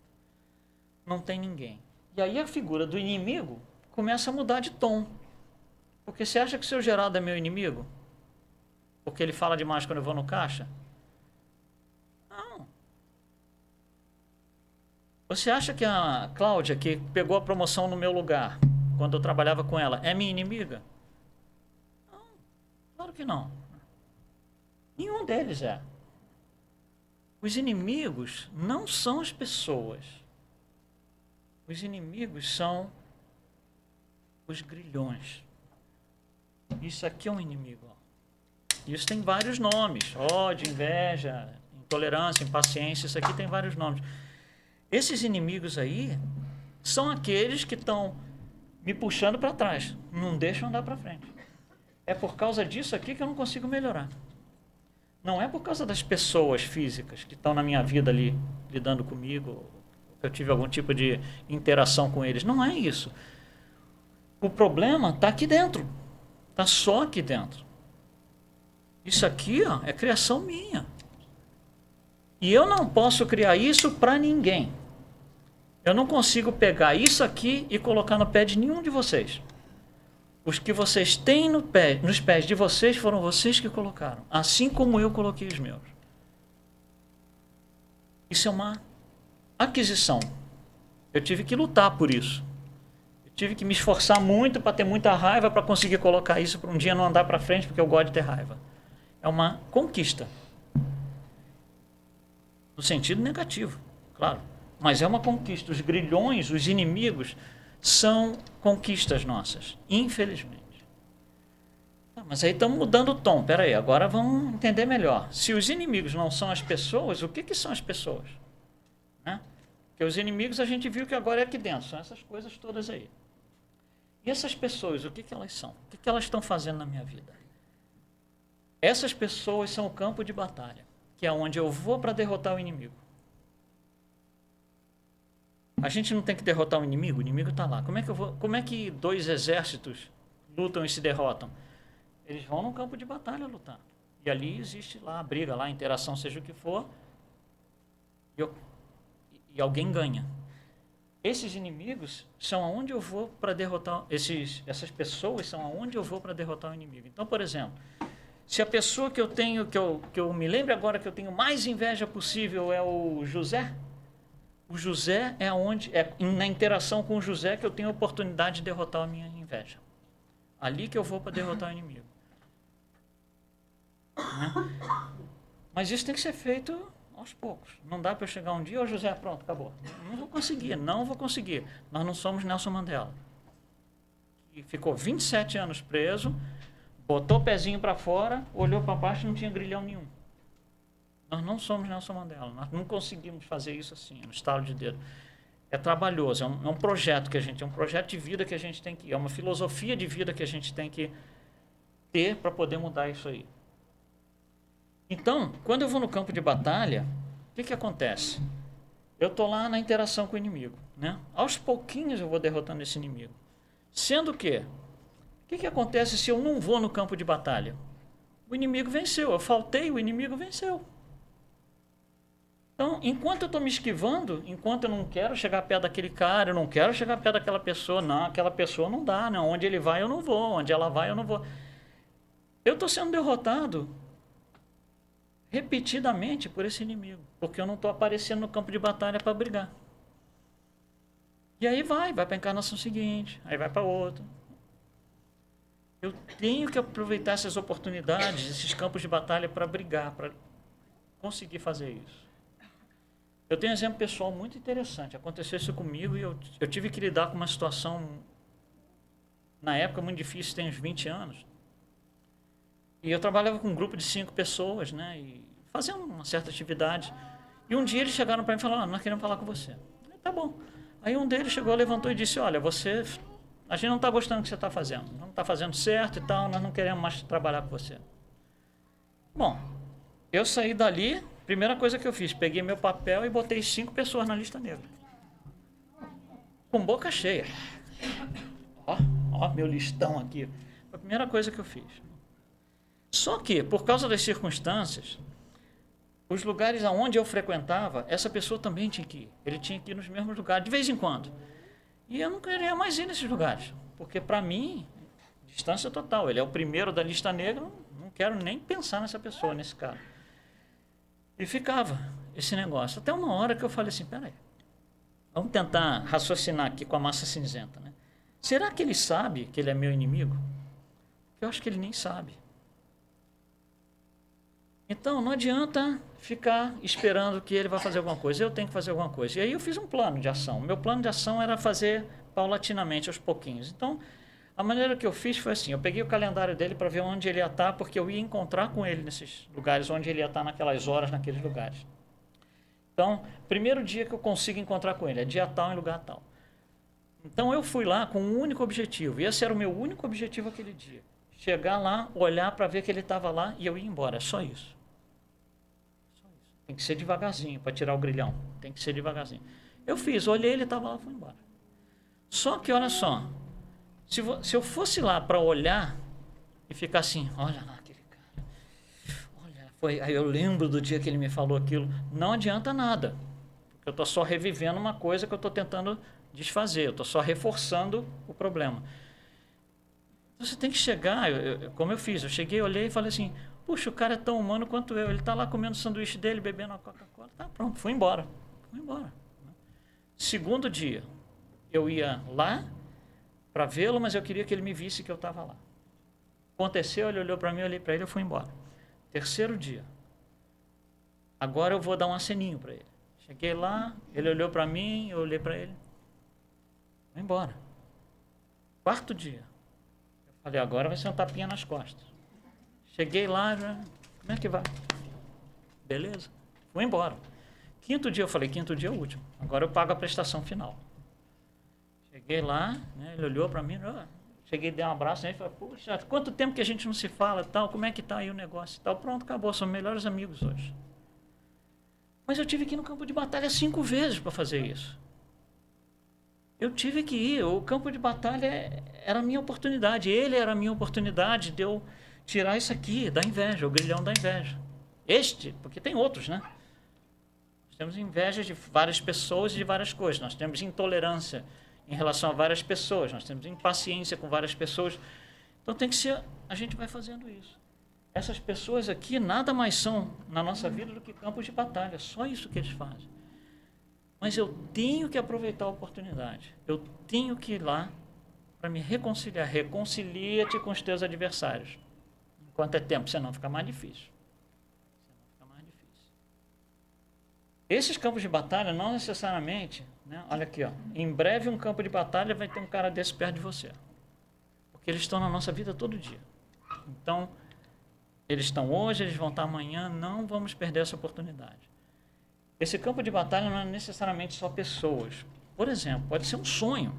[SPEAKER 2] Não tem ninguém. E aí a figura do inimigo começa a mudar de tom. Porque você acha que o seu Geraldo é meu inimigo? Porque ele fala demais quando eu vou no caixa? Não. Você acha que a Cláudia, que pegou a promoção no meu lugar, quando eu trabalhava com ela, é minha inimiga? Não, claro que não. Nenhum deles é. Os inimigos não são as pessoas. Os inimigos são os grilhões. Isso aqui é um inimigo. Isso tem vários nomes. Ódio, inveja, intolerância, impaciência. Isso aqui tem vários nomes. Esses inimigos aí são aqueles que estão me puxando para trás. Não deixam andar para frente. É por causa disso aqui que eu não consigo melhorar. Não é por causa das pessoas físicas que estão na minha vida ali, lidando comigo, que eu tive algum tipo de interação com eles. Não é isso. O problema está aqui dentro. Está só aqui dentro. Isso aqui, ó, é criação minha. E eu não posso criar isso para ninguém. Eu não consigo pegar isso aqui e colocar no pé de nenhum de vocês. Os que vocês têm nos pés de vocês foram vocês que colocaram. Assim como eu coloquei os meus. Isso é uma aquisição. Eu tive que lutar por isso. Eu tive que me esforçar muito para ter muita raiva para conseguir colocar isso para um dia não andar para frente, porque eu gosto de ter raiva. É uma conquista. No sentido negativo, claro. Mas é uma conquista. Os grilhões, os inimigos, são conquistas nossas, infelizmente. Mas aí estamos mudando o tom. Espera aí, agora vamos entender melhor. Se os inimigos não são as pessoas, o que são as pessoas? Né? Porque os inimigos a gente viu que agora é aqui dentro, são essas coisas todas aí. E essas pessoas, o que elas são? O que elas estão fazendo na minha vida? Essas pessoas são o campo de batalha, que é onde eu vou para derrotar o inimigo. A gente não tem que derrotar o inimigo está lá. Como é que dois exércitos lutam e se derrotam? Eles vão no campo de batalha lutar. E ali existe lá a briga, lá a interação, seja o que for, e alguém ganha. Esses inimigos são aonde eu vou para derrotar, essas pessoas são aonde eu vou para derrotar o inimigo. Então, por exemplo, se a pessoa que eu tenho, que eu me lembro agora que eu tenho mais inveja possível é o José é na interação com o José que eu tenho a oportunidade de derrotar a minha inveja. Ali que eu vou para derrotar o inimigo. Né? Mas isso tem que ser feito aos poucos. Não dá para eu chegar um dia, José, pronto, acabou. Não vou conseguir. Nós não somos Nelson Mandela. Que ficou 27 anos preso, botou o pezinho para fora, olhou para baixo e não tinha grilhão nenhum. Nós não somos Nelson Mandela, nós não conseguimos fazer isso assim, no estalo de dedo. É trabalhoso, é um projeto é um projeto de vida que a gente tem que, é uma filosofia de vida que a gente tem que ter para poder mudar isso aí. Então, quando eu vou no campo de batalha, o que acontece? Eu estou lá na interação com o inimigo, né? Aos pouquinhos eu vou derrotando esse inimigo. Sendo que, o que acontece se eu não vou no campo de batalha? O inimigo venceu, eu faltei, o inimigo venceu. Então, enquanto eu estou me esquivando, enquanto eu não quero chegar perto daquele cara, eu não quero chegar perto daquela pessoa, não, aquela pessoa não dá, não. Onde ele vai eu não vou, onde ela vai eu não vou. Eu estou sendo derrotado repetidamente por esse inimigo, porque eu não estou aparecendo no campo de batalha para brigar. E aí vai para a encarnação seguinte, aí vai para outra. Eu tenho que aproveitar essas oportunidades, esses campos de batalha para brigar, para conseguir fazer isso. Eu tenho um exemplo pessoal muito interessante. Aconteceu isso comigo e eu tive que lidar com uma situação, na época, muito difícil, tem uns 20 anos. E eu trabalhava com um grupo de 5 pessoas, né? E fazendo uma certa atividade. E um dia eles chegaram para mim e falaram, nós queremos falar com você. Eu falei, tá bom. Aí um deles chegou, levantou e disse, olha, a gente não está gostando do que você está fazendo. Não está fazendo certo e tal, nós não queremos mais trabalhar com você. Bom, eu saí dali, primeira coisa que eu fiz, peguei meu papel e botei 5 pessoas na lista negra. Com boca cheia. Ó, meu listão aqui. Foi a primeira coisa que eu fiz. Só que, por causa das circunstâncias, os lugares aonde eu frequentava, essa pessoa também tinha que ir. Ele tinha que ir nos mesmos lugares, de vez em quando. E eu não queria mais ir nesses lugares. Porque, para mim, distância total. Ele é o primeiro da lista negra, não quero nem pensar nessa pessoa, nesse cara. E ficava esse negócio. Até uma hora que eu falei assim, peraí, vamos tentar raciocinar aqui com a massa cinzenta, né? Será que ele sabe que ele é meu inimigo? Eu acho que ele nem sabe. Então, não adianta ficar esperando que ele vai fazer alguma coisa. Eu tenho que fazer alguma coisa. E aí eu fiz um plano de ação. O meu plano de ação era fazer paulatinamente, aos pouquinhos. Então, a maneira que eu fiz foi assim, eu peguei o calendário dele para ver onde ele ia estar, porque eu ia encontrar com ele nesses lugares, onde ele ia estar naquelas horas, naqueles lugares. Então, primeiro dia que eu consigo encontrar com ele, é dia tal em lugar tal. Então, eu fui lá com um único objetivo, e esse era o meu único objetivo aquele dia. Chegar lá, olhar para ver que ele estava lá e eu ia embora, é só isso. Tem que ser devagarzinho para tirar o grilhão. Tem que ser devagarzinho. Eu fiz, olhei, ele estava lá, fui embora. Só que, olha só, se eu fosse lá para olhar e ficar assim, olha lá aquele cara, olha, aí eu lembro do dia que ele me falou aquilo, não adianta nada. Porque eu estou só revivendo uma coisa que eu estou tentando desfazer, eu estou só reforçando o problema. Então, você tem que chegar, como eu fiz, eu cheguei, olhei e falei assim, puxa, o cara é tão humano quanto eu. Ele está lá comendo o sanduíche dele, bebendo a Coca-Cola. Tá, pronto, fui embora. Segundo dia, eu ia lá para vê-lo, mas eu queria que ele me visse que eu estava lá. Aconteceu, ele olhou para mim, eu olhei para ele, eu fui embora. Terceiro dia, agora eu vou dar um aceninho para ele. Cheguei lá, ele olhou para mim, eu olhei para ele. Fui embora. Quarto dia, eu falei, agora vai ser um tapinha nas costas. Cheguei lá, como é que vai? Beleza, fui embora. Quinto dia eu falei, quinto dia é o último. Agora eu pago a prestação final. Cheguei lá, né, ele olhou para mim, cheguei, dei um abraço nele e falei, puxa, quanto tempo que a gente não se fala, tal, como é que tá aí o negócio e tal. Pronto, acabou, somos melhores amigos hoje. Mas eu tive que ir no campo de batalha 5 vezes para fazer isso. Eu tive que ir, o campo de batalha era a minha oportunidade, ele era a minha oportunidade de eu tirar isso aqui da inveja, o grilhão da inveja. Porque tem outros, né? Nós temos inveja de várias pessoas e de várias coisas. Nós temos intolerância em relação a várias pessoas. Nós temos impaciência com várias pessoas. Então tem que ser, a gente vai fazendo isso. Essas pessoas aqui nada mais são na nossa vida do que campos de batalha. Só isso que eles fazem. Mas eu tenho que aproveitar a oportunidade. Eu tenho que ir lá para me reconciliar. Reconcilia-te com os teus adversários. Enquanto é tempo, senão fica mais difícil. Esses campos de batalha não necessariamente, né? Olha aqui, ó, em breve um campo de batalha vai ter um cara desse perto de você. Porque eles estão na nossa vida todo dia. Então, eles estão hoje, eles vão estar amanhã, não vamos perder essa oportunidade. Esse campo de batalha não é necessariamente só pessoas. Por exemplo, pode ser um sonho,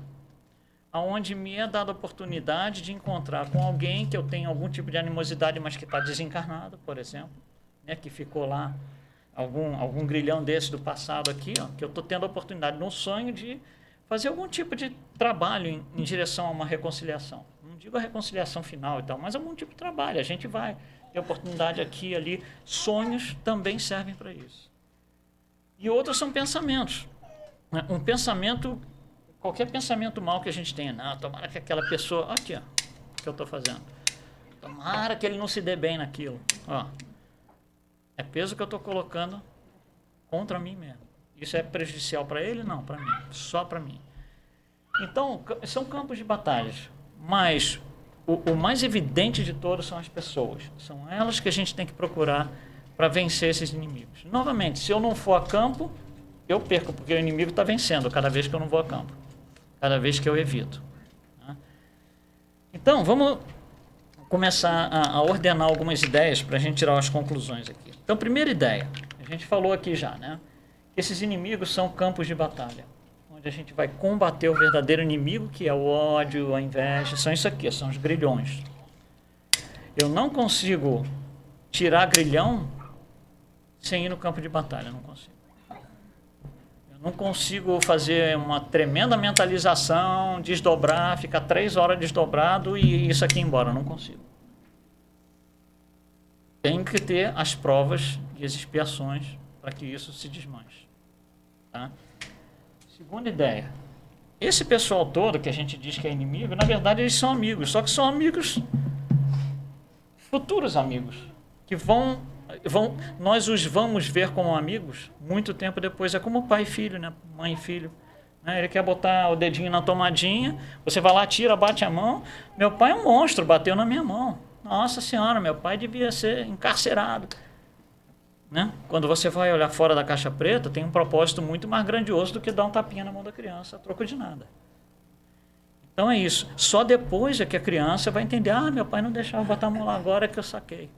[SPEAKER 2] onde me é dada a oportunidade de encontrar com alguém que eu tenho algum tipo de animosidade, mas que está desencarnado, por exemplo, né, que ficou lá, algum grilhão desse do passado aqui, ó, que eu estou tendo a oportunidade no sonho de fazer algum tipo de trabalho em direção a uma reconciliação. Não digo a reconciliação final e tal, mas algum tipo de trabalho. A gente vai ter oportunidade aqui e ali. Sonhos também servem para isso. E outros são pensamentos. Um pensamento, qualquer pensamento mal que a gente tenha, não, tomara que aquela pessoa, aqui, ó, o que eu estou fazendo, tomara que ele não se dê bem naquilo, ó, é peso que eu estou colocando contra mim mesmo. Isso é prejudicial para ele? Não, para mim, só para mim. Então, são campos de batalhas, mas o mais evidente de todos são as pessoas. São elas que a gente tem que procurar para vencer esses inimigos. Novamente, se eu não for a campo, eu perco, porque o inimigo está vencendo cada vez que eu não vou a campo. Cada vez que eu evito. Tá? Então, vamos começar a ordenar algumas ideias para a gente tirar as conclusões aqui. Então, primeira ideia, a gente falou aqui já, né? Que esses inimigos são campos de batalha, onde a gente vai combater o verdadeiro inimigo, que é o ódio, a inveja, são isso aqui, são os grilhões. Eu não consigo tirar grilhão sem ir no campo de batalha, não consigo. Eu não consigo fazer uma tremenda mentalização, desdobrar, ficar 3 horas desdobrado e isso aqui ir embora, não consigo. Tem que ter as provas e as expiações para que isso se desmanche. Tá? Segunda ideia. Esse pessoal todo que a gente diz que é inimigo, na verdade eles são amigos, só que são amigos, futuros amigos, que nós os vamos ver como amigos muito tempo depois. É como pai e filho, né? Mãe e filho. Né? Ele quer botar o dedinho na tomadinha, você vai lá, tira, bate a mão. Meu pai é um monstro, bateu na minha mão. Nossa Senhora, meu pai devia ser encarcerado. Né? Quando você vai olhar fora da caixa preta, tem um propósito muito mais grandioso do que dar um tapinha na mão da criança a troco de nada. Então é isso. Só depois é que a criança vai entender, meu pai não deixava botar a mão lá, agora é que eu saquei.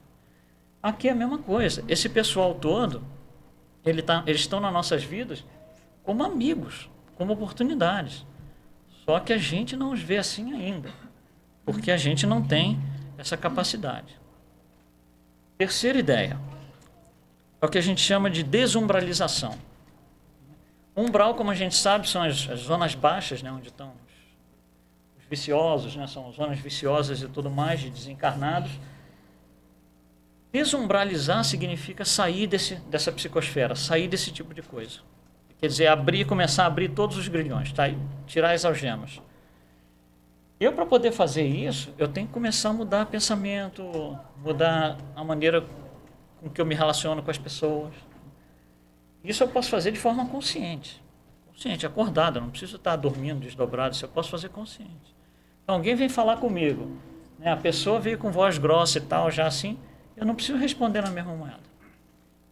[SPEAKER 2] Aqui é a mesma coisa. Esse pessoal todo, eles estão nas nossas vidas como amigos, como oportunidades. Só que a gente não os vê assim ainda, porque a gente não tem essa capacidade. Terceira ideia. É o que a gente chama de desumbralização. Umbral, como a gente sabe, são as zonas baixas, né, onde estão os viciosos, né, são zonas viciosas e tudo mais, de desencarnados. Desumbralizar significa sair dessa psicosfera, sair desse tipo de coisa. Quer dizer, começar a abrir todos os grilhões, tá? Tirar as algemas. Eu, para poder fazer isso, eu tenho que começar a mudar pensamento, mudar a maneira com que eu me relaciono com as pessoas. Isso eu posso fazer de forma consciente, acordada, não preciso estar dormindo, desdobrado, isso eu posso fazer consciente. Então, alguém vem falar comigo, né? A pessoa veio com voz grossa e tal, já assim, eu não preciso responder na mesma moeda.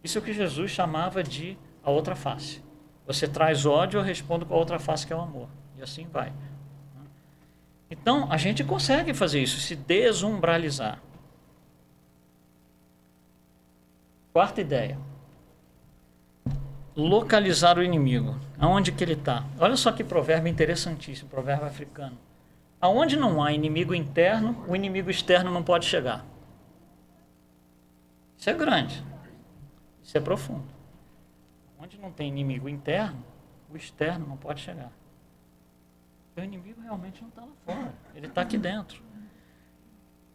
[SPEAKER 2] Isso é o que Jesus chamava de a outra face. Você traz ódio, eu respondo com a outra face, que é o amor. E assim vai. Então, a gente consegue fazer isso, se desumbralizar. Quarta ideia. Localizar o inimigo. Aonde que ele está? Olha só que provérbio interessantíssimo, provérbio africano. Aonde não há inimigo interno, o inimigo externo não pode chegar. Isso é grande. Isso é profundo. Onde não tem inimigo interno, o externo não pode chegar. O inimigo realmente não está lá fora. Ele está aqui dentro.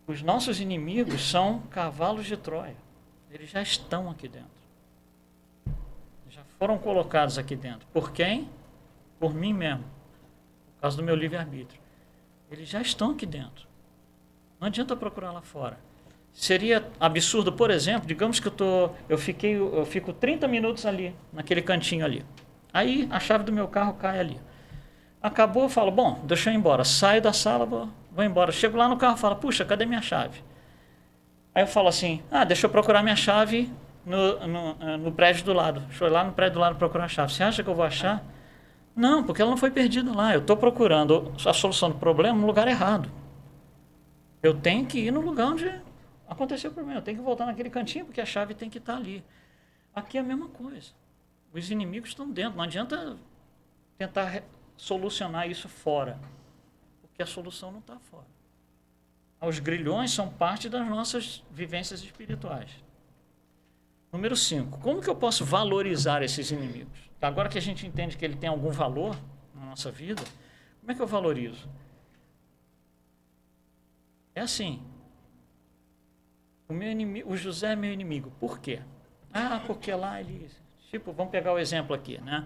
[SPEAKER 2] Os nossos inimigos são cavalos de Troia. Eles já estão aqui dentro. Já foram colocados aqui dentro. Por quem? Por mim mesmo. Por causa do meu livre-arbítrio. Eles já estão aqui dentro. Não adianta procurar lá fora. Seria absurdo, por exemplo, digamos que eu fico 30 minutos ali, naquele cantinho ali. Aí a chave do meu carro cai ali. Acabou, eu falo, bom, deixa eu ir embora. Saio da sala, vou embora. Chego lá no carro e falo, puxa, cadê minha chave? Aí eu falo assim, deixa eu procurar minha chave no prédio do lado. Deixa eu ir lá no prédio do lado procurar a chave. Você acha que eu vou achar? Não, porque ela não foi perdida lá. Eu estou procurando a solução do problema no lugar errado. Eu tenho que ir no lugar onde aconteceu o problema. Eu tenho que voltar naquele cantinho, porque a chave tem que estar ali. Aqui é a mesma coisa. Os inimigos estão dentro. Não adianta tentar solucionar isso fora, porque a solução não está fora. Os grilhões são parte das nossas vivências espirituais. Número 5. Como que eu posso valorizar esses inimigos? Agora que a gente entende que ele tem algum valor na nossa vida, como é que eu valorizo? É assim. O José é meu inimigo. Por quê? Porque lá ele... Tipo, vamos pegar o exemplo aqui, né?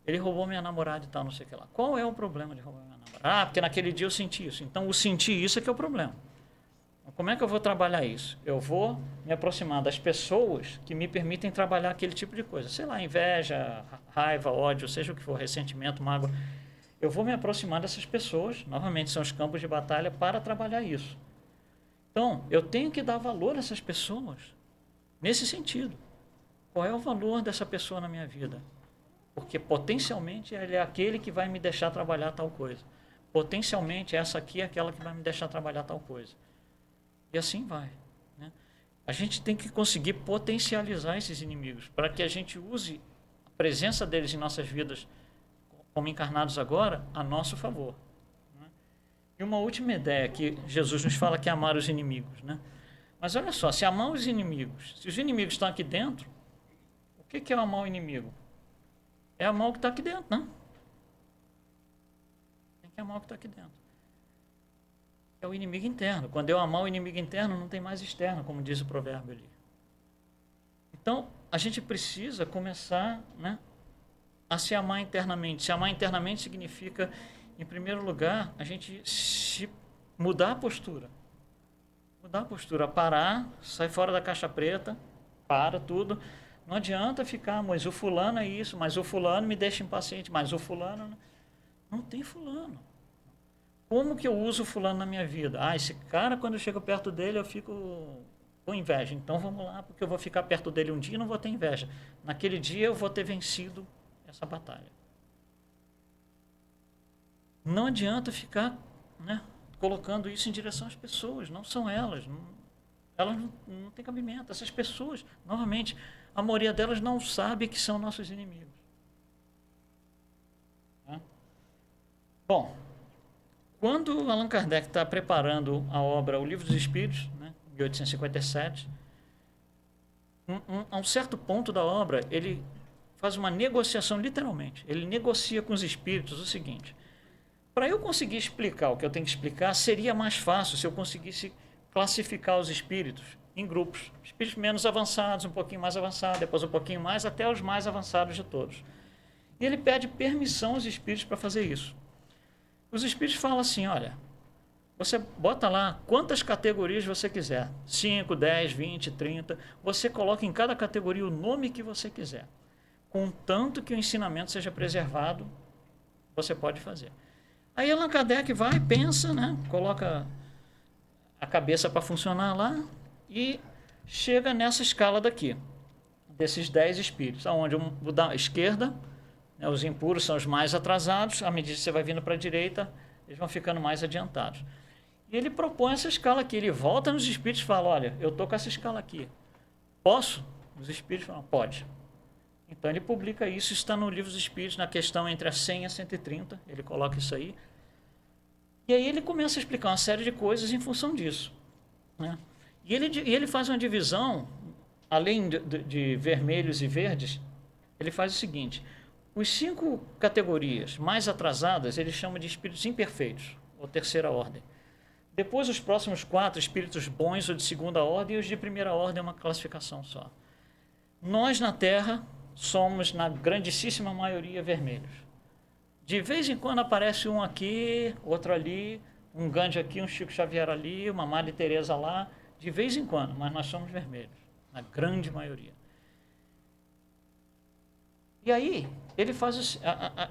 [SPEAKER 2] Ele roubou minha namorada e tal, não sei o que lá. Qual é o problema de roubar minha namorada? Porque naquele dia eu senti isso. Então, o sentir isso é que é o problema. Então, como é que eu vou trabalhar isso? Eu vou me aproximar das pessoas que me permitem trabalhar aquele tipo de coisa. Sei lá, inveja, raiva, ódio, seja o que for, ressentimento, mágoa. eu vou me aproximar dessas pessoas, novamente são os campos de batalha, para trabalhar isso. Então, eu tenho que dar valor a essas pessoas, nesse sentido. Qual é o valor dessa pessoa na minha vida? Porque potencialmente ele é aquele que vai me deixar trabalhar tal coisa. Potencialmente essa aqui é aquela que vai me deixar trabalhar tal coisa. E assim vai, né? A gente tem que conseguir potencializar esses inimigos para que a gente use a presença deles em nossas vidas, como encarnados agora, a nosso favor, né? E uma última ideia que Jesus nos fala que é amar os inimigos, né? Mas olha só, se amar os inimigos, se os inimigos estão aqui dentro, o que é amar o inimigo? É amar o que está aqui dentro, né? Tem que amar o que está aqui dentro. É o inimigo interno. Quando eu amar o inimigo interno, não tem mais externo, como diz o provérbio ali. Então, a gente precisa começar, né, a se amar internamente. Se amar internamente significa, em primeiro lugar, a gente mudar a postura. Mudar a postura, parar, sair fora da caixa preta, para tudo. Não adianta ficar, mas o fulano é isso, mas o fulano me deixa impaciente, mas o fulano... Não tem fulano. Como que eu uso o fulano na minha vida? Ah, esse cara, quando eu chego perto dele, eu fico com inveja. Então vamos lá, porque eu vou ficar perto dele um dia e não vou ter inveja. Naquele dia eu vou ter vencido essa batalha. Não adianta ficar, né, colocando isso em direção às pessoas. Não são elas. Elas não têm cabimento. Essas pessoas, novamente, a maioria delas não sabe que são nossos inimigos. Né? Bom, quando Allan Kardec está preparando a obra O Livro dos Espíritos, né, em 1857, a um certo ponto da obra, ele faz uma negociação, literalmente. Ele negocia com os espíritos o seguinte: para eu conseguir explicar o que eu tenho que explicar, seria mais fácil se eu conseguisse classificar os espíritos em grupos. Espíritos menos avançados, um pouquinho mais avançados, depois um pouquinho mais, até os mais avançados de todos. E ele pede permissão aos espíritos para fazer isso. Os espíritos falam assim: olha, você bota lá quantas categorias você quiser, 5, 10, 20, 30, você coloca em cada categoria o nome que você quiser. Contanto que o ensinamento seja preservado, você pode fazer. Aí Allan Kardec vai, pensa, né, coloca a cabeça para funcionar lá e chega nessa escala daqui, desses 10 espíritos, onde o da esquerda, né, os impuros são os mais atrasados, à medida que você vai vindo para a direita, eles vão ficando mais adiantados. E ele propõe essa escala aqui, ele volta nos espíritos e fala: olha, eu estou com essa escala aqui, posso? Os espíritos falam: pode. Então ele publica isso, está no Livro dos Espíritos, na questão entre a 100 e a 130, ele coloca isso aí. E aí ele começa a explicar uma série de coisas em função disso, né? E ele faz uma divisão, além de vermelhos e verdes, ele faz o seguinte: os 5 categorias mais atrasadas, ele chama de espíritos imperfeitos, ou terceira ordem. Depois, os próximos 4, espíritos bons ou de segunda ordem, e os de primeira ordem é uma classificação só. Nós, na Terra, somos, na grandíssima maioria, vermelhos. De vez em quando aparece um aqui, outro ali, um Gandhi aqui, um Chico Xavier ali, uma Madre Teresa lá, de vez em quando, mas nós somos vermelhos, na grande maioria. E aí, ele faz...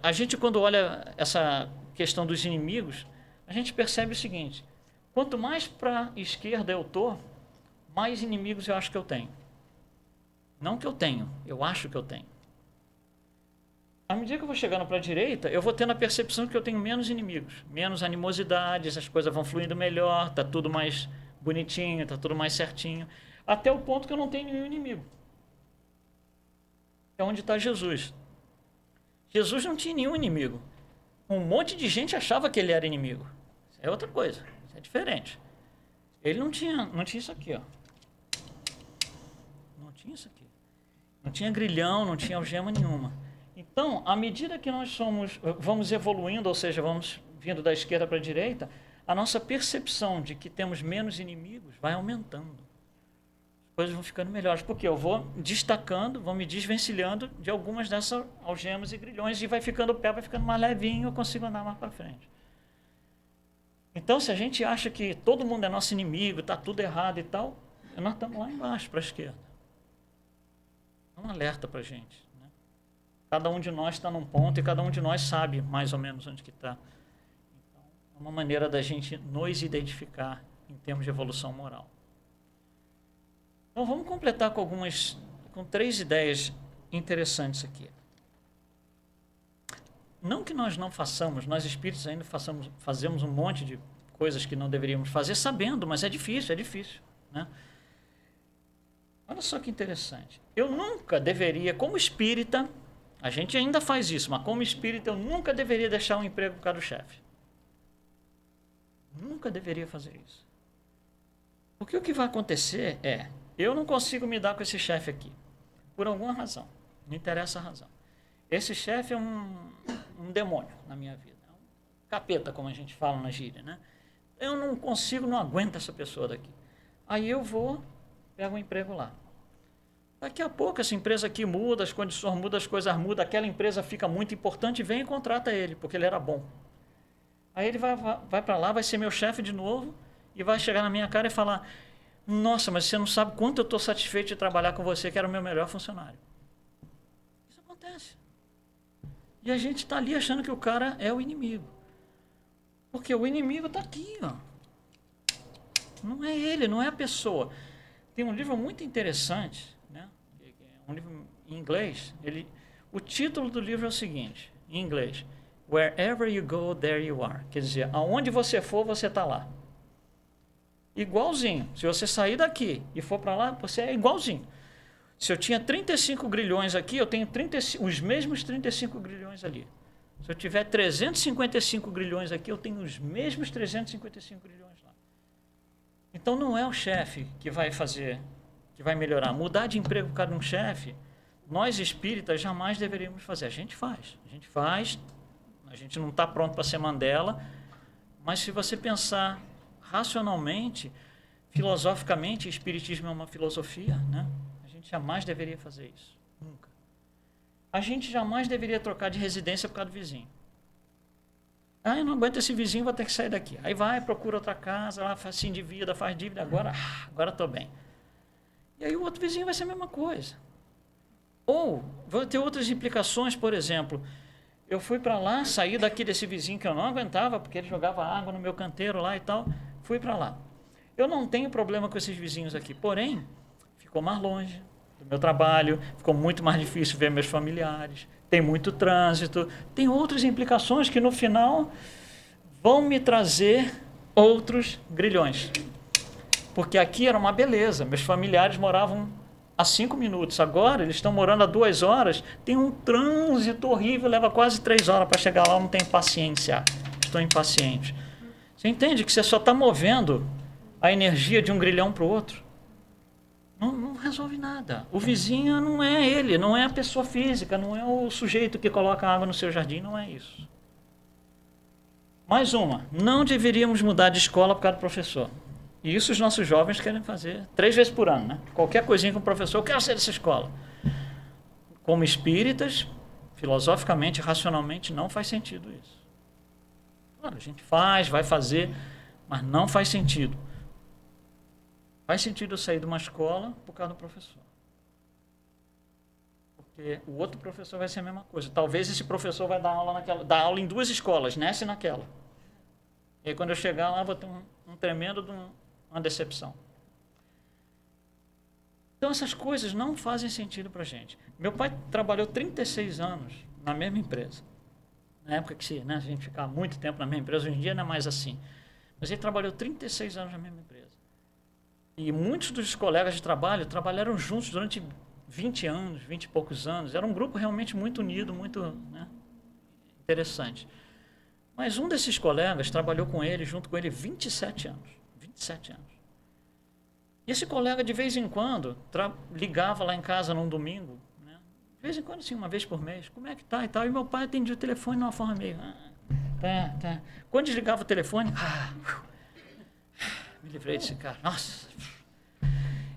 [SPEAKER 2] A gente, quando olha essa questão dos inimigos, a gente percebe o seguinte: quanto mais para a esquerda eu estou, mais inimigos eu acho que eu tenho. Não que eu tenho, eu acho que eu tenho. À medida que eu vou chegando para a direita, eu vou tendo a percepção de que eu tenho menos inimigos, menos animosidades, as coisas vão fluindo melhor, está tudo mais bonitinho, está tudo mais certinho, até o ponto que eu não tenho nenhum inimigo. É onde está Jesus. Jesus não tinha nenhum inimigo. Um monte de gente achava que ele era inimigo. Isso é outra coisa, isso é diferente. Ele não tinha isso aqui, ó. Não tinha isso aqui. Não tinha grilhão, não tinha algema nenhuma. Então, à medida que nós vamos evoluindo, ou seja, vamos vindo da esquerda para a direita, a nossa percepção de que temos menos inimigos vai aumentando. As coisas vão ficando melhores, porque eu vou destacando, vou me desvencilhando de algumas dessas algemas e grilhões, e vai ficando o pé, vai ficando mais levinho, eu consigo andar mais para frente. Então, se a gente acha que todo mundo é nosso inimigo, está tudo errado e tal, nós estamos lá embaixo, para a esquerda. Um alerta para a gente, né? Cada um de nós está num ponto e cada um de nós sabe mais ou menos onde que está. Então, é uma maneira da gente nos identificar em termos de evolução moral. Então, vamos completar com 3 ideias interessantes aqui. Não que nós não façamos, nós espíritos ainda fazemos um monte de coisas que não deveríamos fazer sabendo, mas é difícil, né? Olha só que interessante. Eu nunca deveria, como espírita, a gente ainda faz isso, mas como espírita eu nunca deveria deixar um emprego por causa do chefe. Nunca deveria fazer isso. Porque o que vai acontecer é, eu não consigo me dar com esse chefe aqui, por alguma razão, não interessa a razão. Esse chefe é um demônio na minha vida, é um capeta, como a gente fala na gíria, né? Eu não consigo, não aguento essa pessoa daqui. Aí eu vou, pego um emprego lá. Daqui a pouco essa empresa aqui muda, as condições mudam, as coisas mudam, aquela empresa fica muito importante, vem e contrata ele, porque ele era bom. Aí ele vai para lá, vai ser meu chefe de novo e vai chegar na minha cara e falar, nossa, mas você não sabe quanto eu estou satisfeito de trabalhar com você, que era o meu melhor funcionário. Isso acontece. E a gente está ali achando que o cara é o inimigo. Porque o inimigo está aqui, ó. Não é ele, não é a pessoa. Tem um livro muito interessante, né? Um livro em inglês. O título do livro é o seguinte, em inglês: Wherever you go, there you are. Quer dizer, aonde você for, você está lá. Igualzinho. Se você sair daqui e for para lá, você é igualzinho. Se eu tinha 35 grilhões aqui, eu tenho os mesmos 35 grilhões ali. Se eu tiver 355 grilhões aqui, eu tenho os mesmos 355 grilhões lá. Então não é o chefe que vai fazer, que vai melhorar. Mudar de emprego por causa de um chefe, nós espíritas jamais deveríamos fazer. A gente faz, a gente não está pronto para ser Mandela, mas se você pensar racionalmente, filosoficamente, espiritismo é uma filosofia, né? A gente jamais deveria fazer isso, nunca. A gente jamais deveria trocar de residência por causa do vizinho. Ah, eu não aguento esse vizinho, vou ter que sair daqui. Aí vai, procura outra casa, lá se endivida, faz dívida, agora estou bem. E aí o outro vizinho vai ser a mesma coisa. Ou, vai ter outras implicações, por exemplo, eu fui para lá, saí daqui desse vizinho que eu não aguentava, porque ele jogava água no meu canteiro lá e tal, fui para lá. Eu não tenho problema com esses vizinhos aqui, porém, ficou mais longe do meu trabalho, ficou muito mais difícil ver meus familiares, tem muito trânsito, tem outras implicações que no final vão me trazer outros grilhões. Porque aqui era uma beleza, meus familiares moravam a 5 minutos, agora eles estão morando a 2 horas, tem um trânsito horrível, leva quase 3 horas para chegar lá, eu não tenho paciência, estou impaciente. Você entende que você só está movendo a energia de um grilhão para o outro? Não resolve nada. O vizinho não é ele, não é a pessoa física, não é o sujeito que coloca água no seu jardim, não é isso. Mais uma, não deveríamos mudar de escola por causa do professor. E isso os nossos jovens querem fazer 3 vezes por ano, né? Qualquer coisinha com o professor, eu quero sair dessa escola. Como espíritas, filosoficamente, racionalmente, não faz sentido isso. Claro, a gente vai fazer, mas não faz sentido. Faz sentido eu sair de uma escola por causa do professor. Porque o outro professor vai ser a mesma coisa. Talvez esse professor vai dar aula em 2 escolas, nessa e naquela. E aí quando eu chegar lá, vou ter um tremendo de uma decepção. Então essas coisas não fazem sentido para a gente. Meu pai trabalhou 36 anos na mesma empresa. Na época que a gente ficava muito tempo na mesma empresa, hoje em dia não é mais assim. Mas ele trabalhou 36 anos na mesma empresa. E muitos dos colegas de trabalho trabalharam juntos durante 20 anos, 20 e poucos anos. Era um grupo realmente muito unido, muito, né, interessante. Mas um desses colegas trabalhou com ele, junto com ele, 27 anos. 27 anos. E esse colega, de vez em quando, ligava lá em casa num domingo, né? De vez em quando, assim, uma vez por mês. Como é que tá e tal? E meu pai atendia o telefone de uma forma meio... tá. Quando desligava o telefone... me livrei desse cara. Nossa!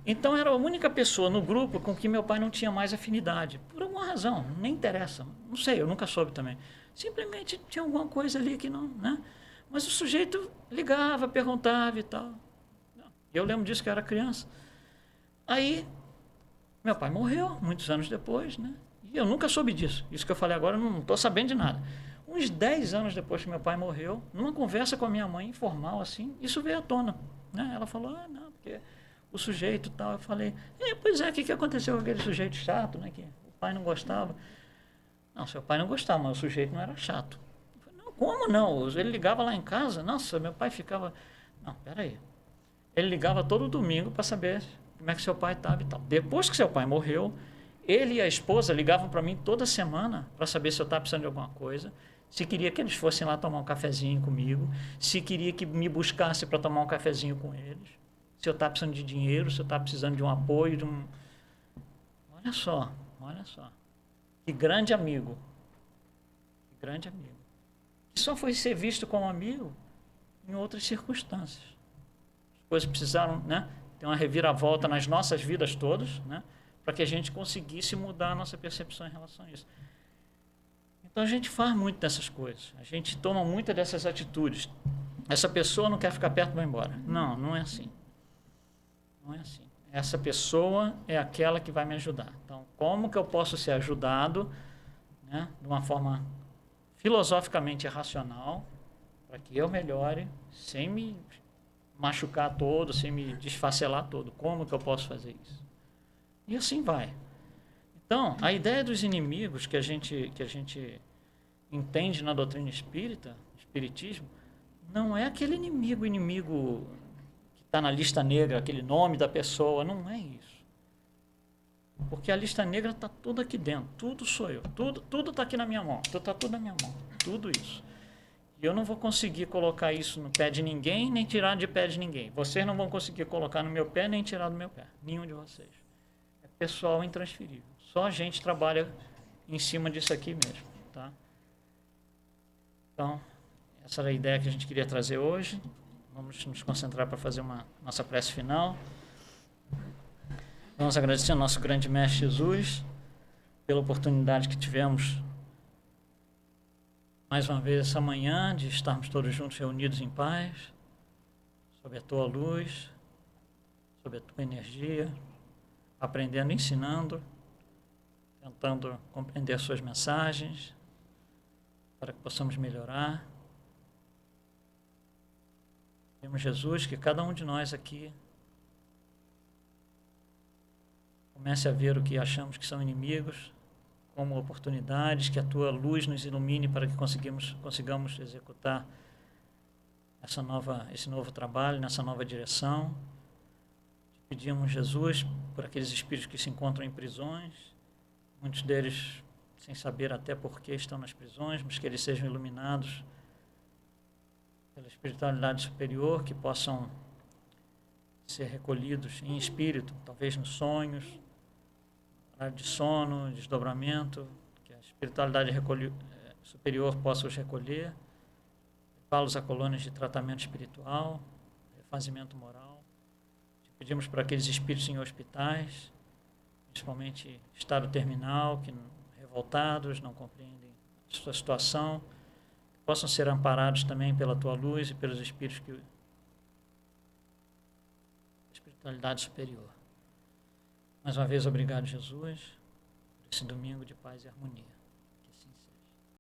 [SPEAKER 2] Então era a única pessoa no grupo com que meu pai não tinha mais afinidade. Por alguma razão, nem interessa. Não sei, eu nunca soube também. Simplesmente tinha alguma coisa ali que não, né? Mas o sujeito ligava, perguntava e tal. Eu lembro disso que eu era criança. Aí, meu pai morreu, muitos anos depois, né? E eu nunca soube disso. Isso que eu falei agora, eu não estou sabendo de nada. Uns 10 anos depois que meu pai morreu, numa conversa com a minha mãe, informal assim, isso veio à tona. Né? Ela falou, não, porque o sujeito e tal. Eu falei, pois é, o que aconteceu com aquele sujeito chato, né? Que o pai não gostava. Não, seu pai não gostava, mas o sujeito não era chato. Eu falei, não, como não? Ele ligava lá em casa, nossa, meu pai ficava... Não, peraí. Ele ligava todo domingo para saber como é que seu pai estava e tal. Depois que seu pai morreu, ele e a esposa ligavam para mim toda semana para saber se eu estava precisando de alguma coisa, se queria que eles fossem lá tomar um cafezinho comigo, se queria que me buscasse para tomar um cafezinho com eles, se eu estava precisando de dinheiro, se eu estava precisando de um apoio, de um... Olha só. Que grande amigo. Que grande amigo. Que só foi ser visto como amigo em outras circunstâncias. As coisas precisaram, né, ter uma reviravolta nas nossas vidas todas, né, para que a gente conseguisse mudar a nossa percepção em relação a isso. Então a gente faz muito dessas coisas. A gente toma muitas dessas atitudes. Essa pessoa não quer ficar perto, vai embora. Não, não é assim. Não é assim. Essa pessoa é aquela que vai me ajudar. Então, como que eu posso ser ajudado, né, de uma forma filosoficamente racional, para que eu melhore, sem me machucar todo, sem me desfacelar todo? Como que eu posso fazer isso? E assim vai. Então, a ideia dos inimigos que a gente entende na doutrina espírita, espiritismo, não é aquele inimigo que está na lista negra, aquele nome da pessoa, não é isso. Porque a lista negra está tudo aqui dentro, tudo sou eu, tudo está aqui na minha mão, está tudo na minha mão, tudo isso. E eu não vou conseguir colocar isso no pé de ninguém, nem tirar de pé de ninguém. Vocês não vão conseguir colocar no meu pé, nem tirar do meu pé, nenhum de vocês. É pessoal intransferível. Só a gente trabalha em cima disso aqui mesmo, tá? Então, essa era a ideia que a gente queria trazer hoje. Vamos nos concentrar para fazer uma nossa prece final. Vamos agradecer ao nosso grande Mestre Jesus pela oportunidade que tivemos mais uma vez essa manhã de estarmos todos juntos reunidos em paz, sob a tua luz, sob a tua energia, aprendendo, ensinando, tentando compreender suas mensagens para que possamos melhorar. Pedimos, Jesus, que cada um de nós aqui comece a ver o que achamos que são inimigos como oportunidades, que a tua luz nos ilumine para que consigamos executar esse novo trabalho, nessa nova direção. Te pedimos, Jesus, por aqueles espíritos que se encontram em prisões, muitos deles sem saber até por que estão nas prisões, mas que eles sejam iluminados pela espiritualidade superior, que possam ser recolhidos em espírito, talvez nos sonhos, de sono, desdobramento, que a espiritualidade superior possa os recolher, levá-los a colônias de tratamento espiritual, refazimento moral. Te pedimos para aqueles espíritos em hospitais, principalmente estado terminal, que revoltados, não compreendem a sua situação, que possam ser amparados também pela tua luz e pelos espíritos da espiritualidade superior. Mais uma vez, obrigado, Jesus, por esse domingo de paz e harmonia.